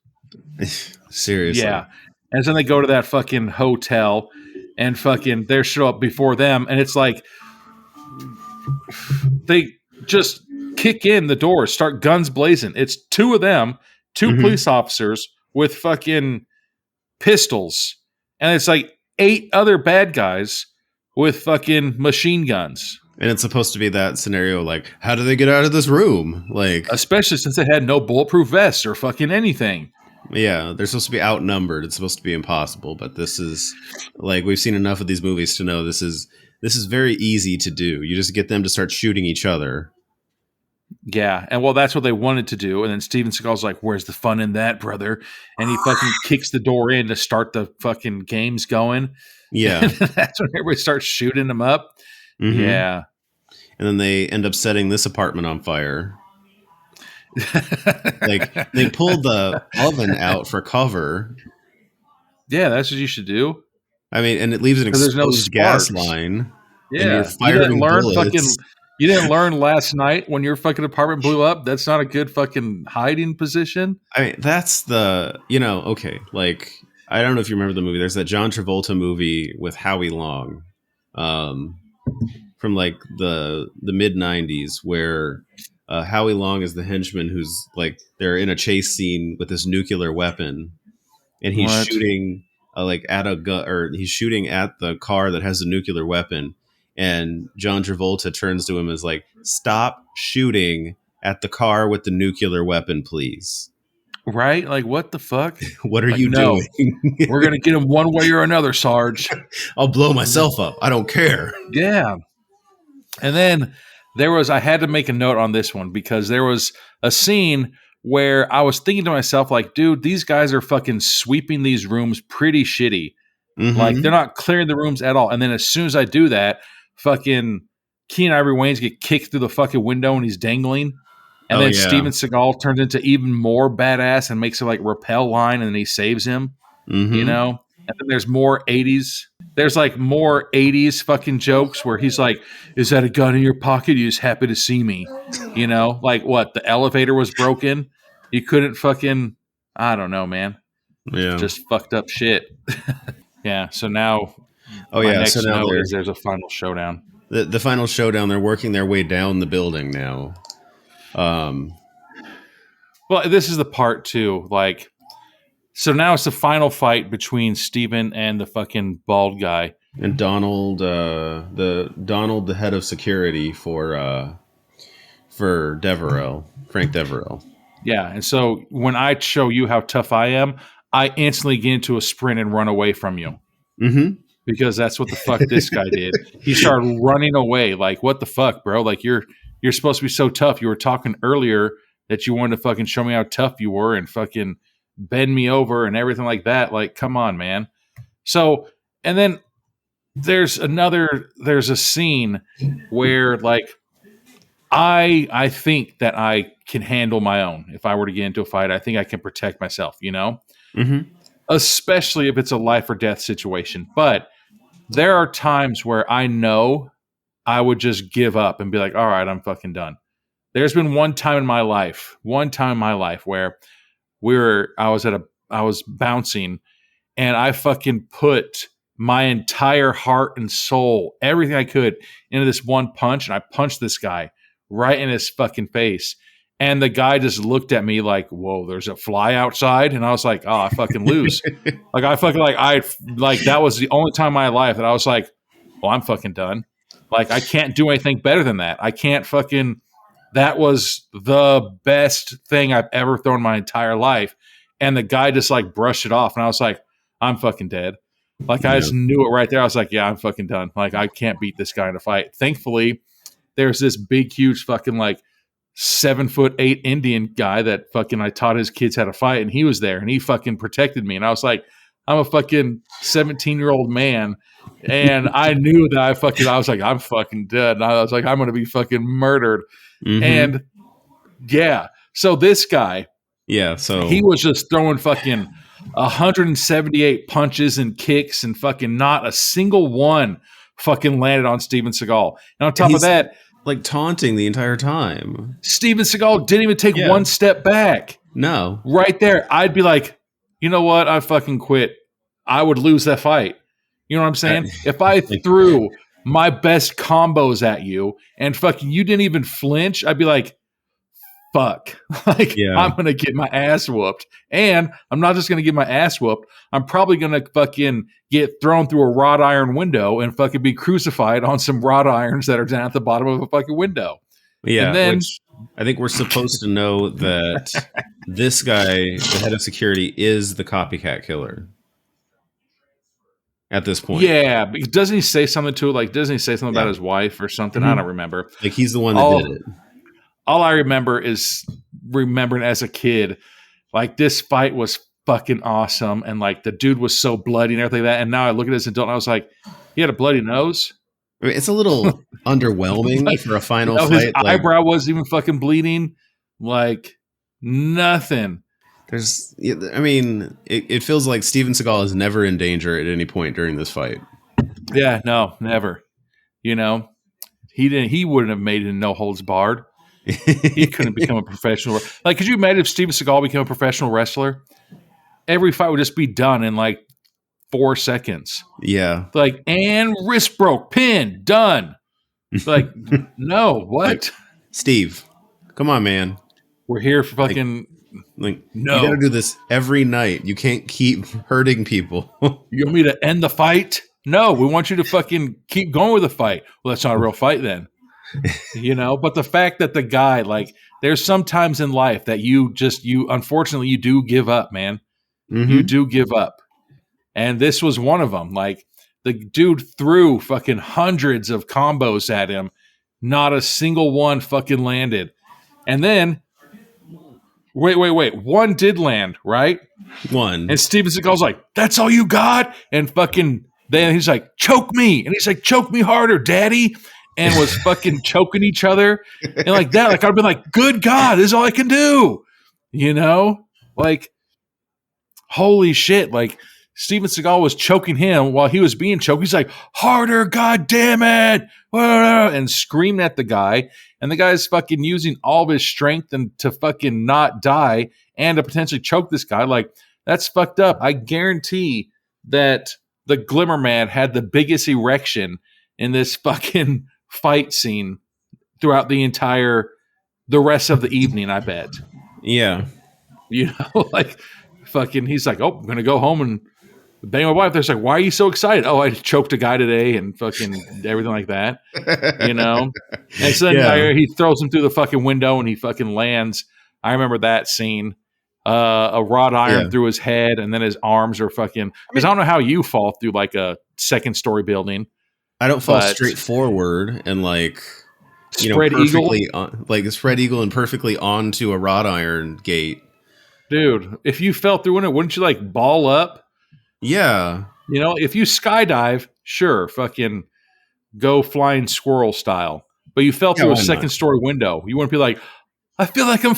[SPEAKER 3] seriously.
[SPEAKER 2] Yeah. And then they go to that fucking hotel and fucking they show up before them. And it's like, they just kick in the door, start guns blazing. It's two of them, two
[SPEAKER 3] hmm
[SPEAKER 2] police officers with fucking pistols. And it's like 8 other bad guys with fucking machine guns.
[SPEAKER 3] And it's supposed to be that scenario, like, how do they get out of this room? Like,
[SPEAKER 2] Especially since they had no bulletproof vests or fucking anything.
[SPEAKER 3] yeah, they're supposed to be outnumbered. It's supposed to be impossible, but this is like we've seen enough of these movies to know this is very easy to do. You just get them to start shooting each other.
[SPEAKER 2] Yeah, and well, that's what they wanted to do. And then Steven Seagal's like, "Where's the fun in that, brother?" And he fucking kicks the door in to start the fucking games going.
[SPEAKER 3] Yeah.
[SPEAKER 2] And that's when everybody starts shooting him up.
[SPEAKER 3] hmm
[SPEAKER 2] Yeah.
[SPEAKER 3] And then they end up setting this apartment on fire. Like they pulled the oven out for cover.
[SPEAKER 2] Yeah, that's what you should do
[SPEAKER 3] I mean, and it leaves an
[SPEAKER 2] because there's no
[SPEAKER 3] exposed gas
[SPEAKER 2] sparks.
[SPEAKER 3] line, and you're
[SPEAKER 2] Yeah,
[SPEAKER 3] firing bullets.
[SPEAKER 2] you didn't learn last night when your fucking apartment blew up. That's not a good fucking hiding position.
[SPEAKER 3] I mean, that's okay. Like, I don't know if you remember the movie. There's that John Travolta movie with Howie Long, um, from like the mid '90s, where Howie Long is the henchman who's like they're in a chase scene with this nuclear weapon, and he's
[SPEAKER 2] What?
[SPEAKER 3] shooting like at a gun, or he's shooting at the car that has the nuclear weapon. And John Travolta turns to him and is like, "Stop shooting at the car with the nuclear weapon, please."
[SPEAKER 2] Right? Like, what the fuck?
[SPEAKER 3] What are
[SPEAKER 2] Like,
[SPEAKER 3] you
[SPEAKER 2] no,
[SPEAKER 3] doing?
[SPEAKER 2] we're gonna get him one way or another, Sarge.
[SPEAKER 3] I'll blow myself up. I don't care.
[SPEAKER 2] Yeah. And then I had to make a note on this one because there was a scene where I was thinking to myself, like, dude, these guys are fucking sweeping these rooms pretty shitty. Like, they're
[SPEAKER 3] Mm-hmm.
[SPEAKER 2] not clearing the rooms at all. And then as soon as I do that, fucking Keenen Ivory Wayans get kicked through the fucking window and he's dangling. And
[SPEAKER 3] Oh
[SPEAKER 2] then
[SPEAKER 3] yeah.
[SPEAKER 2] Steven Seagal turns into even more badass and makes a like rappel line and then he saves him, you
[SPEAKER 3] Mm-hmm.
[SPEAKER 2] know? And then there's more 80s. There's like more 80s fucking jokes where he's like, "Is that a gun in your pocket? You just happy to see me." You know, like what? The elevator was broken. You couldn't fucking, I don't know, man.
[SPEAKER 3] Yeah.
[SPEAKER 2] Just fucked up shit. Yeah. So now
[SPEAKER 3] Oh
[SPEAKER 2] my
[SPEAKER 3] yeah. So
[SPEAKER 2] next
[SPEAKER 3] now
[SPEAKER 2] note
[SPEAKER 3] they're
[SPEAKER 2] is there's a final showdown.
[SPEAKER 3] the final showdown. They're working their way down the building now. Um.
[SPEAKER 2] Well, this is the part too. Like, so now it's the final fight between Steven and the fucking bald guy.
[SPEAKER 3] And Donald, the head of security for Devereaux, Frank Devereaux.
[SPEAKER 2] Yeah. And so when I show you how tough I am, I instantly get into a sprint and run away from you
[SPEAKER 3] Mm-hmm.
[SPEAKER 2] because that's what the fuck this guy did. He started running away. Like, what the fuck, bro? Like, you're supposed to be so tough. You were talking earlier that you wanted to fucking show me how tough you were and fucking bend me over and everything like that. Like, come on, man. So, and then there's a scene where like I think that I can handle my own. If I were to get into a fight, I think I can protect myself, you know?
[SPEAKER 3] Mm-hmm.
[SPEAKER 2] Especially if it's a life or death situation. But there are times where I know I would just give up and be like, all right, I'm fucking done. There's been one time in my life where I was bouncing and I fucking put my entire heart and soul, everything I could, into this one punch, and I punched this guy right in his fucking face. And the guy just looked at me like, "Whoa, there's a fly outside," and I was like, "Oh, I fucking lose." That was the only time in my life that I was like, "Well, I'm fucking done." Like, I can't do anything better than that. I can't fucking. That was the best thing I've ever thrown in my entire life. And the guy just like brushed it off, and I was like, "I'm fucking dead." Like, I just knew it right there. I was like, "Yeah, I'm fucking done." Like, I can't beat this guy in a fight. Thankfully, there's this big, huge fucking like 7'8" Indian guy that fucking I taught his kids how to fight, and he was there, and he fucking protected me. And I was like, I'm a fucking 17-year-old man, and I knew that I was like, I'm fucking dead. And I was like, I'm gonna be fucking murdered.
[SPEAKER 3] Mm-hmm.
[SPEAKER 2] And yeah, so this guy,
[SPEAKER 3] so
[SPEAKER 2] he was just throwing fucking 178 punches and kicks, and fucking not a single one fucking landed on Steven Segal. And on top of that,
[SPEAKER 3] like taunting the entire time.
[SPEAKER 2] Steven Segal didn't even take one step back.
[SPEAKER 3] No.
[SPEAKER 2] Right there, I'd be like, you know what? I fucking quit. I would lose that fight. You know what I'm saying? If I threw my best combos at you and fucking you didn't even flinch, I'd be like, fuck. I'm going to get my ass whooped. And I'm not just going to get my ass whooped. I'm probably going to fucking get thrown through a wrought iron window and fucking be crucified on some wrought irons that are down at the bottom of a fucking window.
[SPEAKER 3] Yeah.
[SPEAKER 2] And then,
[SPEAKER 3] which I think we're supposed to know that this guy, the head of security, is the copycat killer at this point.
[SPEAKER 2] Yeah. Because doesn't he say something to it? Like, doesn't he say something about his wife or something?
[SPEAKER 3] Mm-hmm.
[SPEAKER 2] I don't remember.
[SPEAKER 3] Like, he's the one that did it.
[SPEAKER 2] All I remember is remembering as a kid, like, this fight was fucking awesome. And like, the dude was so bloody and everything like that. And now I look at this adult and I was like, he had a bloody nose.
[SPEAKER 3] I mean, it's a little underwhelming for a final fight.
[SPEAKER 2] His eyebrow wasn't even fucking bleeding. Like, nothing.
[SPEAKER 3] It feels like Steven Seagal is never in danger at any point during this fight.
[SPEAKER 2] Yeah, no, never. You know, he wouldn't have made it in no holds barred. He couldn't become a professional. Like, could you imagine if Steven Seagal became a professional wrestler? Every fight would just be done in like 4 seconds.
[SPEAKER 3] Yeah.
[SPEAKER 2] Like, and wrist broke, pin, done. Like, no, what?
[SPEAKER 3] Like, Steve, come on, man.
[SPEAKER 2] We're here for fucking...
[SPEAKER 3] no. You gotta do this every night. You can't keep hurting people.
[SPEAKER 2] You want me to end the fight? No, we want you to fucking keep going with the fight. Well, that's not a real fight then. You know, but the fact that the guy, like, there's some times in life that you unfortunately, you do give up, man. Mm-hmm. You do give up. And this was one of them. Like, the dude threw fucking hundreds of combos at him. Not a single one fucking landed. And then, wait. One did land, right?
[SPEAKER 3] One.
[SPEAKER 2] And Steven Seagal's like, that's all you got? And fucking, then he's like, choke me. And he's like, choke me harder, daddy. And was fucking choking each other. And like that, like, I'd been like, good God, this is all I can do. You know? Like, holy shit. Like, Steven Seagal was choking him while he was being choked. He's like, harder, God damn it. And screaming at the guy. And the guy's fucking using all of his strength and to fucking not die and to potentially choke this guy. Like, that's fucked up. I guarantee that the Glimmer Man had the biggest erection in this fucking fight scene throughout the rest of the evening, I bet.
[SPEAKER 3] Yeah.
[SPEAKER 2] You know, like, fucking, he's like, oh, I'm going to go home and bang my wife. They're like, why are you so excited? Oh, I choked a guy today and fucking everything like that, you know? And so then he throws him through the fucking window and he fucking lands. I remember that scene. A wrought iron through his head, and then his arms are fucking, because I don't know how you fall through like a 2nd-story building.
[SPEAKER 3] I don't fall straight forward and like, you know,
[SPEAKER 2] perfectly
[SPEAKER 3] like a spread eagle and perfectly onto a wrought iron gate.
[SPEAKER 2] Dude, if you fell through in it, wouldn't you like ball up?
[SPEAKER 3] Yeah.
[SPEAKER 2] You know, if you skydive, sure, fucking go flying squirrel style. But you fell through a 2nd-story window. You wouldn't be like, I feel like I'm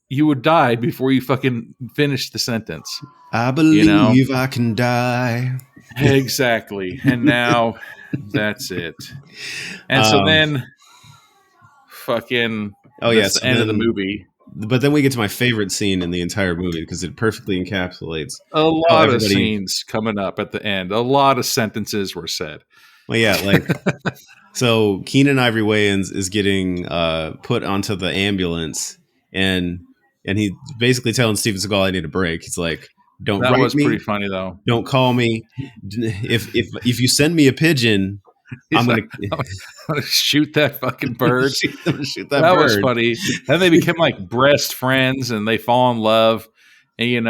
[SPEAKER 2] You would die before you fucking finish the sentence.
[SPEAKER 3] I believe I can die.
[SPEAKER 2] Exactly. And now that's it. And so then fucking
[SPEAKER 3] that's
[SPEAKER 2] the end of the movie.
[SPEAKER 3] But then we get to my favorite scene in the entire movie because it perfectly encapsulates
[SPEAKER 2] A
[SPEAKER 3] how
[SPEAKER 2] lot of
[SPEAKER 3] everybody.
[SPEAKER 2] scenes coming up at the end. A lot of sentences were said.
[SPEAKER 3] Well, yeah, like so. Keenen Ivory Wayans is getting put onto the ambulance, and he's basically telling Steven Seagal, "I need a break." He's like, "Don't
[SPEAKER 2] That
[SPEAKER 3] write
[SPEAKER 2] was pretty
[SPEAKER 3] me.
[SPEAKER 2] funny, though.
[SPEAKER 3] Don't call me. If you send me a pigeon,
[SPEAKER 2] He's
[SPEAKER 3] I'm
[SPEAKER 2] like,
[SPEAKER 3] gonna."
[SPEAKER 2] I'm gonna shoot that fucking bird.
[SPEAKER 3] shoot that
[SPEAKER 2] That
[SPEAKER 3] bird.
[SPEAKER 2] was funny. Then they became like breast friends and they fall in love, and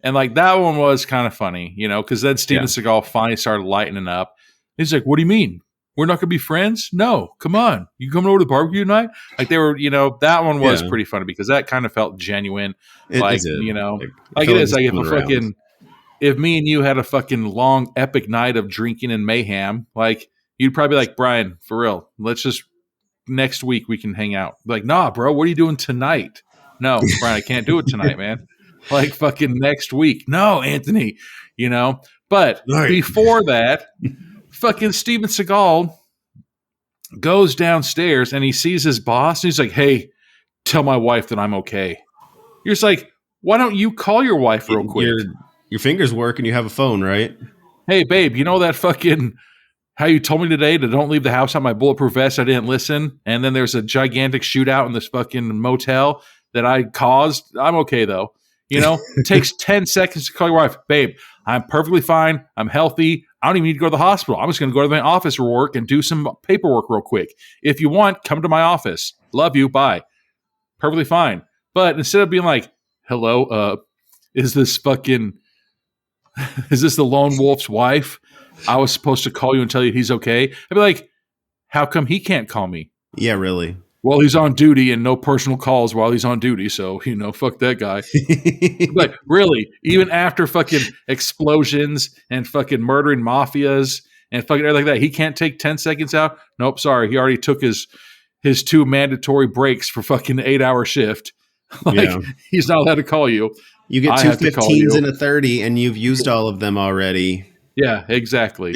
[SPEAKER 2] and like that one was kind of funny, because then Steven Seagal finally started lightening up. He's like, "What do you mean? We're not gonna be friends? No, come on. You coming over to the barbecue tonight?" Like they were, that one was pretty funny because that kind of felt genuine.
[SPEAKER 3] It
[SPEAKER 2] Like,
[SPEAKER 3] did.
[SPEAKER 2] like it is like
[SPEAKER 3] around.
[SPEAKER 2] if me and you had a fucking long epic night of drinking and mayhem, like you'd probably be like, "Brian, for real, let's just next week we can hang out." Like, "Nah, bro, what are you doing tonight?" "No, Brian, I can't do it tonight, man." Like fucking next week. "No, Anthony, But
[SPEAKER 3] Right.
[SPEAKER 2] before that, fucking Steven Seagal goes downstairs and he sees his boss and he's like, "Hey, tell my wife that I'm okay." You're just like, why don't you call your wife real quick?
[SPEAKER 3] Your fingers work and you have a phone, right?
[SPEAKER 2] "Hey, babe, you know that fucking how you told me today to don't leave the house on my bulletproof vest? I didn't listen. And then there's a gigantic shootout in this fucking motel that I caused. I'm okay, though." It takes 10 seconds to call your wife. "Babe, I'm perfectly fine. I'm healthy. I don't even need to go to the hospital. I'm just going to go to my office for work and do some paperwork real quick. If you want, come to my office. Love you. Bye." Perfectly fine. But instead of being like, "Hello, is this the lone wolf's wife? I was supposed to call you and tell you he's okay." I'd be like, "How come he can't call me?"
[SPEAKER 3] Yeah, really.
[SPEAKER 2] "Well, he's on duty and no personal calls while he's on duty. So, fuck that guy." Like, really? Even after fucking explosions and fucking murdering mafias and fucking everything like that, he can't take 10 seconds out? Nope, sorry. He already took his 2 mandatory breaks for fucking 8-hour shift. Like, he's not allowed to call you.
[SPEAKER 3] You get
[SPEAKER 2] I
[SPEAKER 3] two
[SPEAKER 2] have to call
[SPEAKER 3] 15s
[SPEAKER 2] you.
[SPEAKER 3] and a 30, and you've used all of them already.
[SPEAKER 2] Yeah, exactly.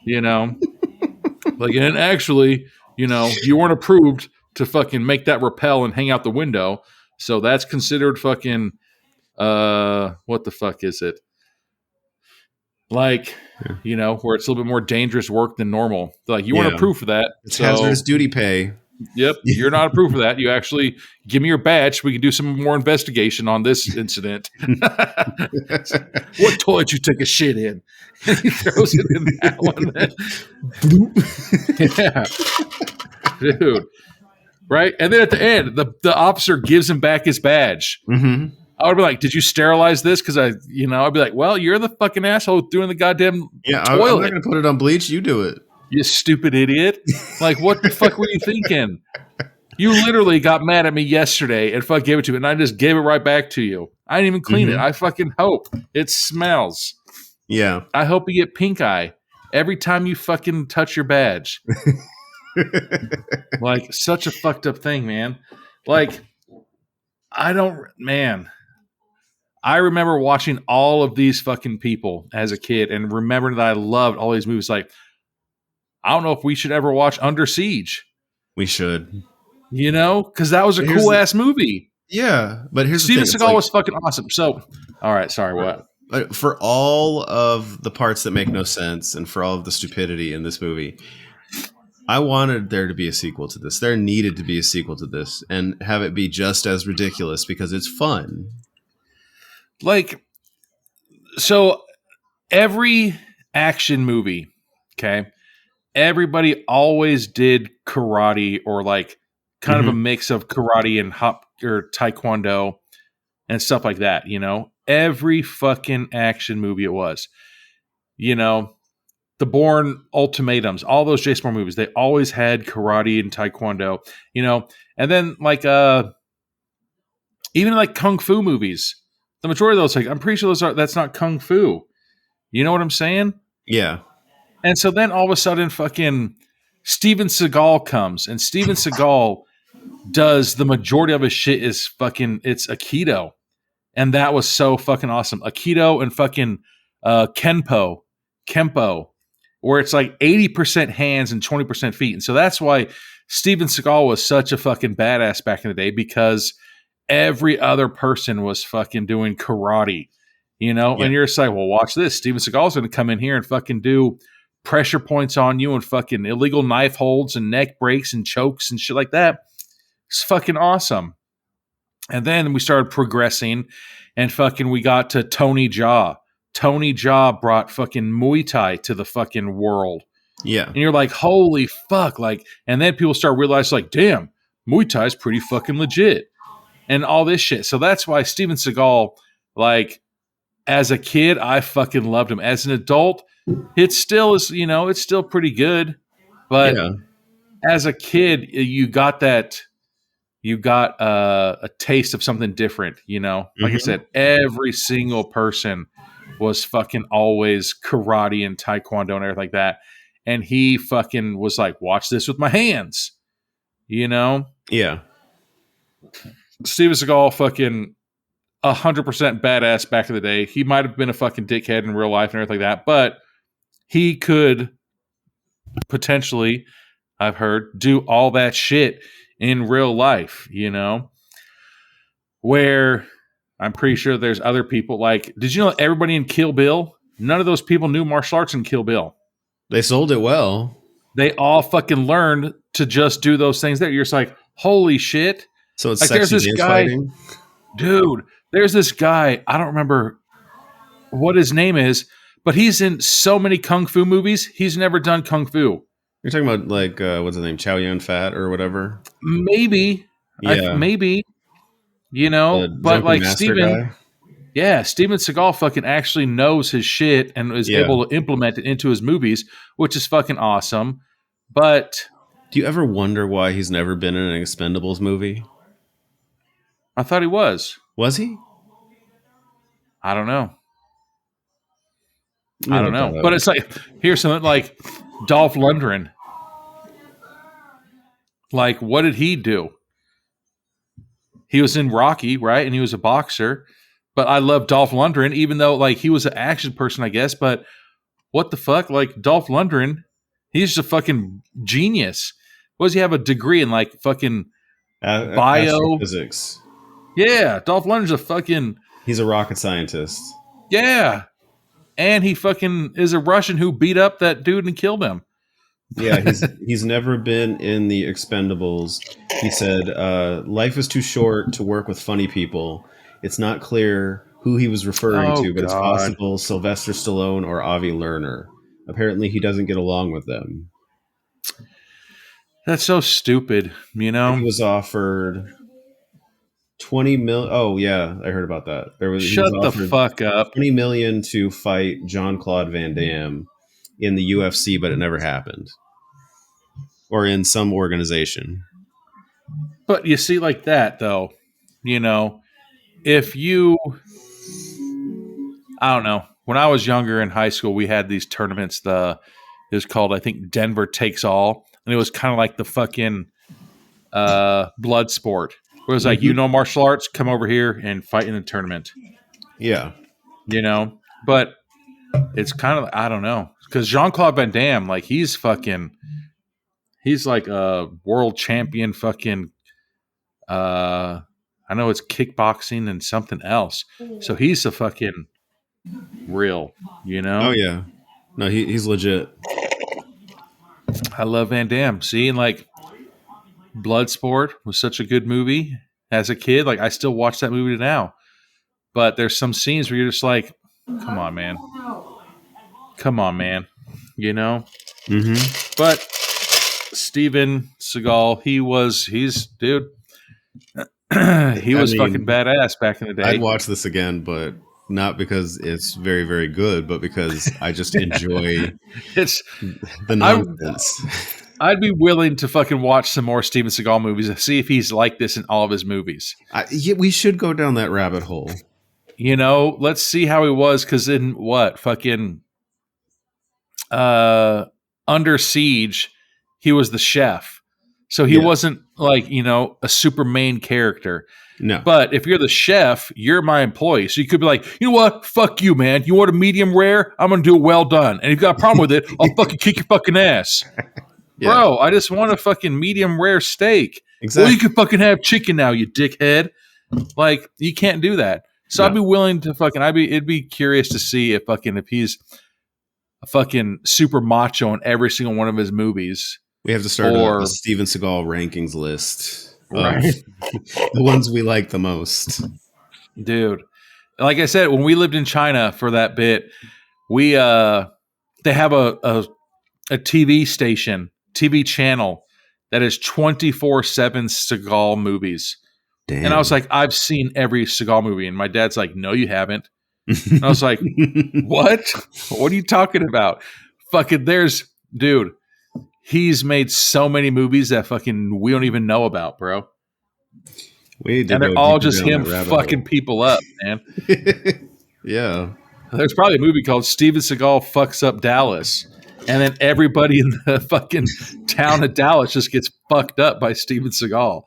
[SPEAKER 2] Like, and actually, you weren't approved to fucking make that rappel and hang out the window. So that's considered fucking, what the fuck is it? Like, where it's a little bit more dangerous work than normal. Like, you weren't approved for that.
[SPEAKER 3] It's hazardous duty pay.
[SPEAKER 2] Yep, you're not approved for that. You actually give me your badge so we can do some more investigation on this incident. "What toilet you take a shit in?" And he throws it in that one. Yeah, dude. Right, and then at the end, the officer gives him back his badge.
[SPEAKER 3] Mm-hmm.
[SPEAKER 2] I would be like, "Did you sterilize this?" Because I'd be like, "Well, you're the fucking asshole doing the goddamn toilet.
[SPEAKER 3] I'm not going to put it on bleach. You do it.
[SPEAKER 2] You stupid idiot." Like, what the fuck were you thinking? You literally got mad at me yesterday and fuck gave it to me, and I just gave it right back to you. I didn't even clean it. I fucking hope it smells.
[SPEAKER 3] Yeah.
[SPEAKER 2] I hope you get pink eye every time you fucking touch your badge. Like, such a fucked up thing, man. Like, I remember watching all of these fucking people as a kid and remembering that I loved all these movies. Like, I don't know if we should ever watch Under Siege.
[SPEAKER 3] We should.
[SPEAKER 2] Because that was a cool ass movie.
[SPEAKER 3] Yeah, but here's
[SPEAKER 2] Steven
[SPEAKER 3] the thing.
[SPEAKER 2] Seagal was fucking awesome. So, all right, sorry, what?
[SPEAKER 3] For all of the parts that make no sense and for all of the stupidity in this movie, I wanted there to be a sequel to this. There needed to be a sequel to this and have it be just as ridiculous because it's fun.
[SPEAKER 2] Like, so every action movie, okay, everybody always did karate or like kind of a mix of karate and hop or taekwondo and stuff like that, every fucking action movie it was, the Bourne Ultimatums, all those Jason Bourne movies, they always had karate and taekwondo, and then like, even like kung fu movies, the majority of those, like, I'm pretty sure that's not kung fu. You know what I'm saying?
[SPEAKER 3] Yeah.
[SPEAKER 2] And so then all of a sudden fucking Steven Seagal comes, and Steven Seagal does the majority of his shit is fucking, it's Aikido. And that was so fucking awesome. Aikido and fucking Kempo, where it's like 80% hands and 20% feet. And so that's why Steven Seagal was such a fucking badass back in the day, because every other person was fucking doing karate,
[SPEAKER 3] Yeah.
[SPEAKER 2] and you're just like, well, watch this. Steven Seagal's going to come in here and fucking do pressure points on you and fucking illegal knife holds and neck breaks and chokes and shit like that. It's fucking awesome. And then we started progressing and fucking we got to Tony Jaa. Tony Jaa brought fucking Muay Thai to the fucking world.
[SPEAKER 3] Yeah.
[SPEAKER 2] And you're like, holy fuck. Like, and then people start realizing, like, damn, Muay Thai is pretty fucking legit. And all this shit. So that's why Steven Seagal, like, as a kid, I fucking loved him. As an adult, it still is, it's still pretty good. But as a kid, you got a taste of something different, Like I said, every single person was fucking always karate and taekwondo and everything like that. And he fucking was like, watch this with my hands,
[SPEAKER 3] Yeah.
[SPEAKER 2] Steven Seagal fucking 100% badass back in the day. He might have been a fucking dickhead in real life and everything like that, but he could potentially, I've heard, do all that shit in real life, where I'm pretty sure there's other people like, did you know everybody in Kill Bill, none of those people knew martial arts in Kill Bill.
[SPEAKER 3] They sold it well.
[SPEAKER 2] They all fucking learned to just do those things there. You're just like, holy shit.
[SPEAKER 3] So it's
[SPEAKER 2] like,
[SPEAKER 3] sexy
[SPEAKER 2] there's this
[SPEAKER 3] dance
[SPEAKER 2] guy,
[SPEAKER 3] fighting?
[SPEAKER 2] Dude, there's this guy, I don't remember what his name is, but he's in so many kung fu movies. He's never done kung fu.
[SPEAKER 3] You're talking about like what's his name, Chow Yun Fat or whatever?
[SPEAKER 2] Maybe, maybe, but like Steven Seagal fucking actually knows his shit and is able to implement it into his movies, which is fucking awesome. But
[SPEAKER 3] do you ever wonder why he's never been in an Expendables movie?
[SPEAKER 2] I thought he was.
[SPEAKER 3] Was he?
[SPEAKER 2] I don't know. But it's like, here's something like Dolph Lundgren. Like, what did he do? He was in Rocky, right? And he was a boxer. But I love Dolph Lundgren, even though, like, he was an action person, I guess. But what the fuck? Like, Dolph Lundgren, he's just a fucking genius. What does he have a degree in, like, fucking bio?
[SPEAKER 3] Physics.
[SPEAKER 2] Yeah, Dolph Lundgren's a fucking...
[SPEAKER 3] He's a rocket scientist.
[SPEAKER 2] Yeah. And he fucking is a Russian who beat up that dude and killed him.
[SPEAKER 3] Yeah, he's never been in the Expendables. He said, life is too short to work with funny people. It's not clear who he was referring to, but it's possible Sylvester Stallone or Avi Lerner. Apparently, he doesn't get along with them.
[SPEAKER 2] That's so stupid,
[SPEAKER 3] He was offered 20 million. Oh yeah, I heard about that.
[SPEAKER 2] Shut the fuck up.
[SPEAKER 3] 20 million to fight Jean-Claude Van Damme in the UFC, but it never happened. Or in some organization.
[SPEAKER 2] But you see, like that though, if you, I don't know. When I was younger in high school, we had these tournaments. It was called, I think, Denver Takes All, and it was kind of like the fucking blood sport. It was like, martial arts, come over here and fight in the tournament.
[SPEAKER 3] Yeah.
[SPEAKER 2] But it's kind of, I don't know. Because Jean-Claude Van Damme, like, he's like a world champion fucking, I know it's kickboxing and something else. So he's a fucking real,
[SPEAKER 3] Oh, yeah. No, he's legit.
[SPEAKER 2] I love Van Damme. See, and like, Bloodsport was such a good movie as a kid. Like, I still watch that movie now. But there's some scenes where you're just like, come on, man. But Steven Seagal, dude, he was fucking badass back in the day.
[SPEAKER 3] I'd watch this again, but not because it's very, very good, but because I just enjoy the nonsense.
[SPEAKER 2] I'd be willing to fucking watch some more Steven Seagal movies and see if he's like this in all of his movies.
[SPEAKER 3] We should go down that rabbit hole.
[SPEAKER 2] Let's see how he was, because in fucking Under Siege, he was the chef. So he wasn't like, a super main character.
[SPEAKER 3] No.
[SPEAKER 2] But if you're the chef, you're my employee. So you could be like, you know what? Fuck you, man. You want a medium rare? I'm going to do it well done. And if you've got a problem with it, I'll fucking kick your fucking ass. Yeah. Bro, I just want a fucking medium rare steak.
[SPEAKER 3] Exactly.
[SPEAKER 2] Well, you can fucking have chicken now, you dickhead. Like, you can't do that. So
[SPEAKER 3] No.
[SPEAKER 2] I'd be willing to it'd be curious to see if he's a fucking super macho in every single one of his movies.
[SPEAKER 3] We have to start a Steven Segal rankings list of
[SPEAKER 2] Right.
[SPEAKER 3] the ones we like the most.
[SPEAKER 2] Dude. Like I said, when we lived in China for that bit, we they have a TV station, TV channel that is 24/7 Seagal movies.
[SPEAKER 3] Damn.
[SPEAKER 2] And I was like, I've seen every Seagal movie. And my dad's like, no, you haven't. And I was like, what? What are you talking about? Fucking dude, he's made so many movies that fucking we don't even know about, bro.
[SPEAKER 3] And
[SPEAKER 2] they're all just him fucking people up, man.
[SPEAKER 3] Yeah.
[SPEAKER 2] There's probably a movie called Steven Seagal Fucks Up Dallas. And then everybody in the fucking town of Dallas just gets fucked up by Steven Seagal.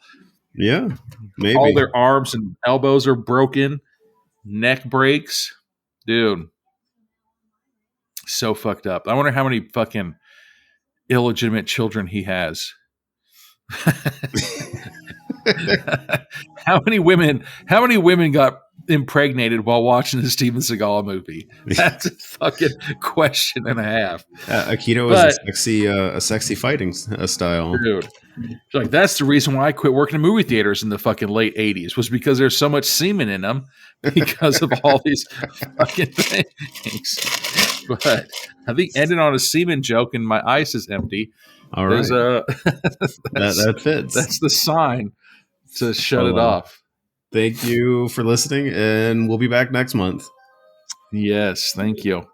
[SPEAKER 3] Yeah, maybe.
[SPEAKER 2] All their arms and elbows are broken. Neck breaks. Dude. So fucked up. I wonder how many fucking illegitimate children he has. How many women got impregnated while watching the Steven Seagal movie? That's a fucking question and a half.
[SPEAKER 3] Aikido is a sexy fighting style.
[SPEAKER 2] Dude. Like, that's the reason why I quit working in movie theaters in the fucking late 80s, was because there's so much semen in them because of all these fucking things. But I think ending on a semen joke and my ice is empty.
[SPEAKER 3] All right. That fits.
[SPEAKER 2] That's the sign to shut it off.
[SPEAKER 3] Thank you for listening, and we'll be back next month.
[SPEAKER 2] Yes, thank you.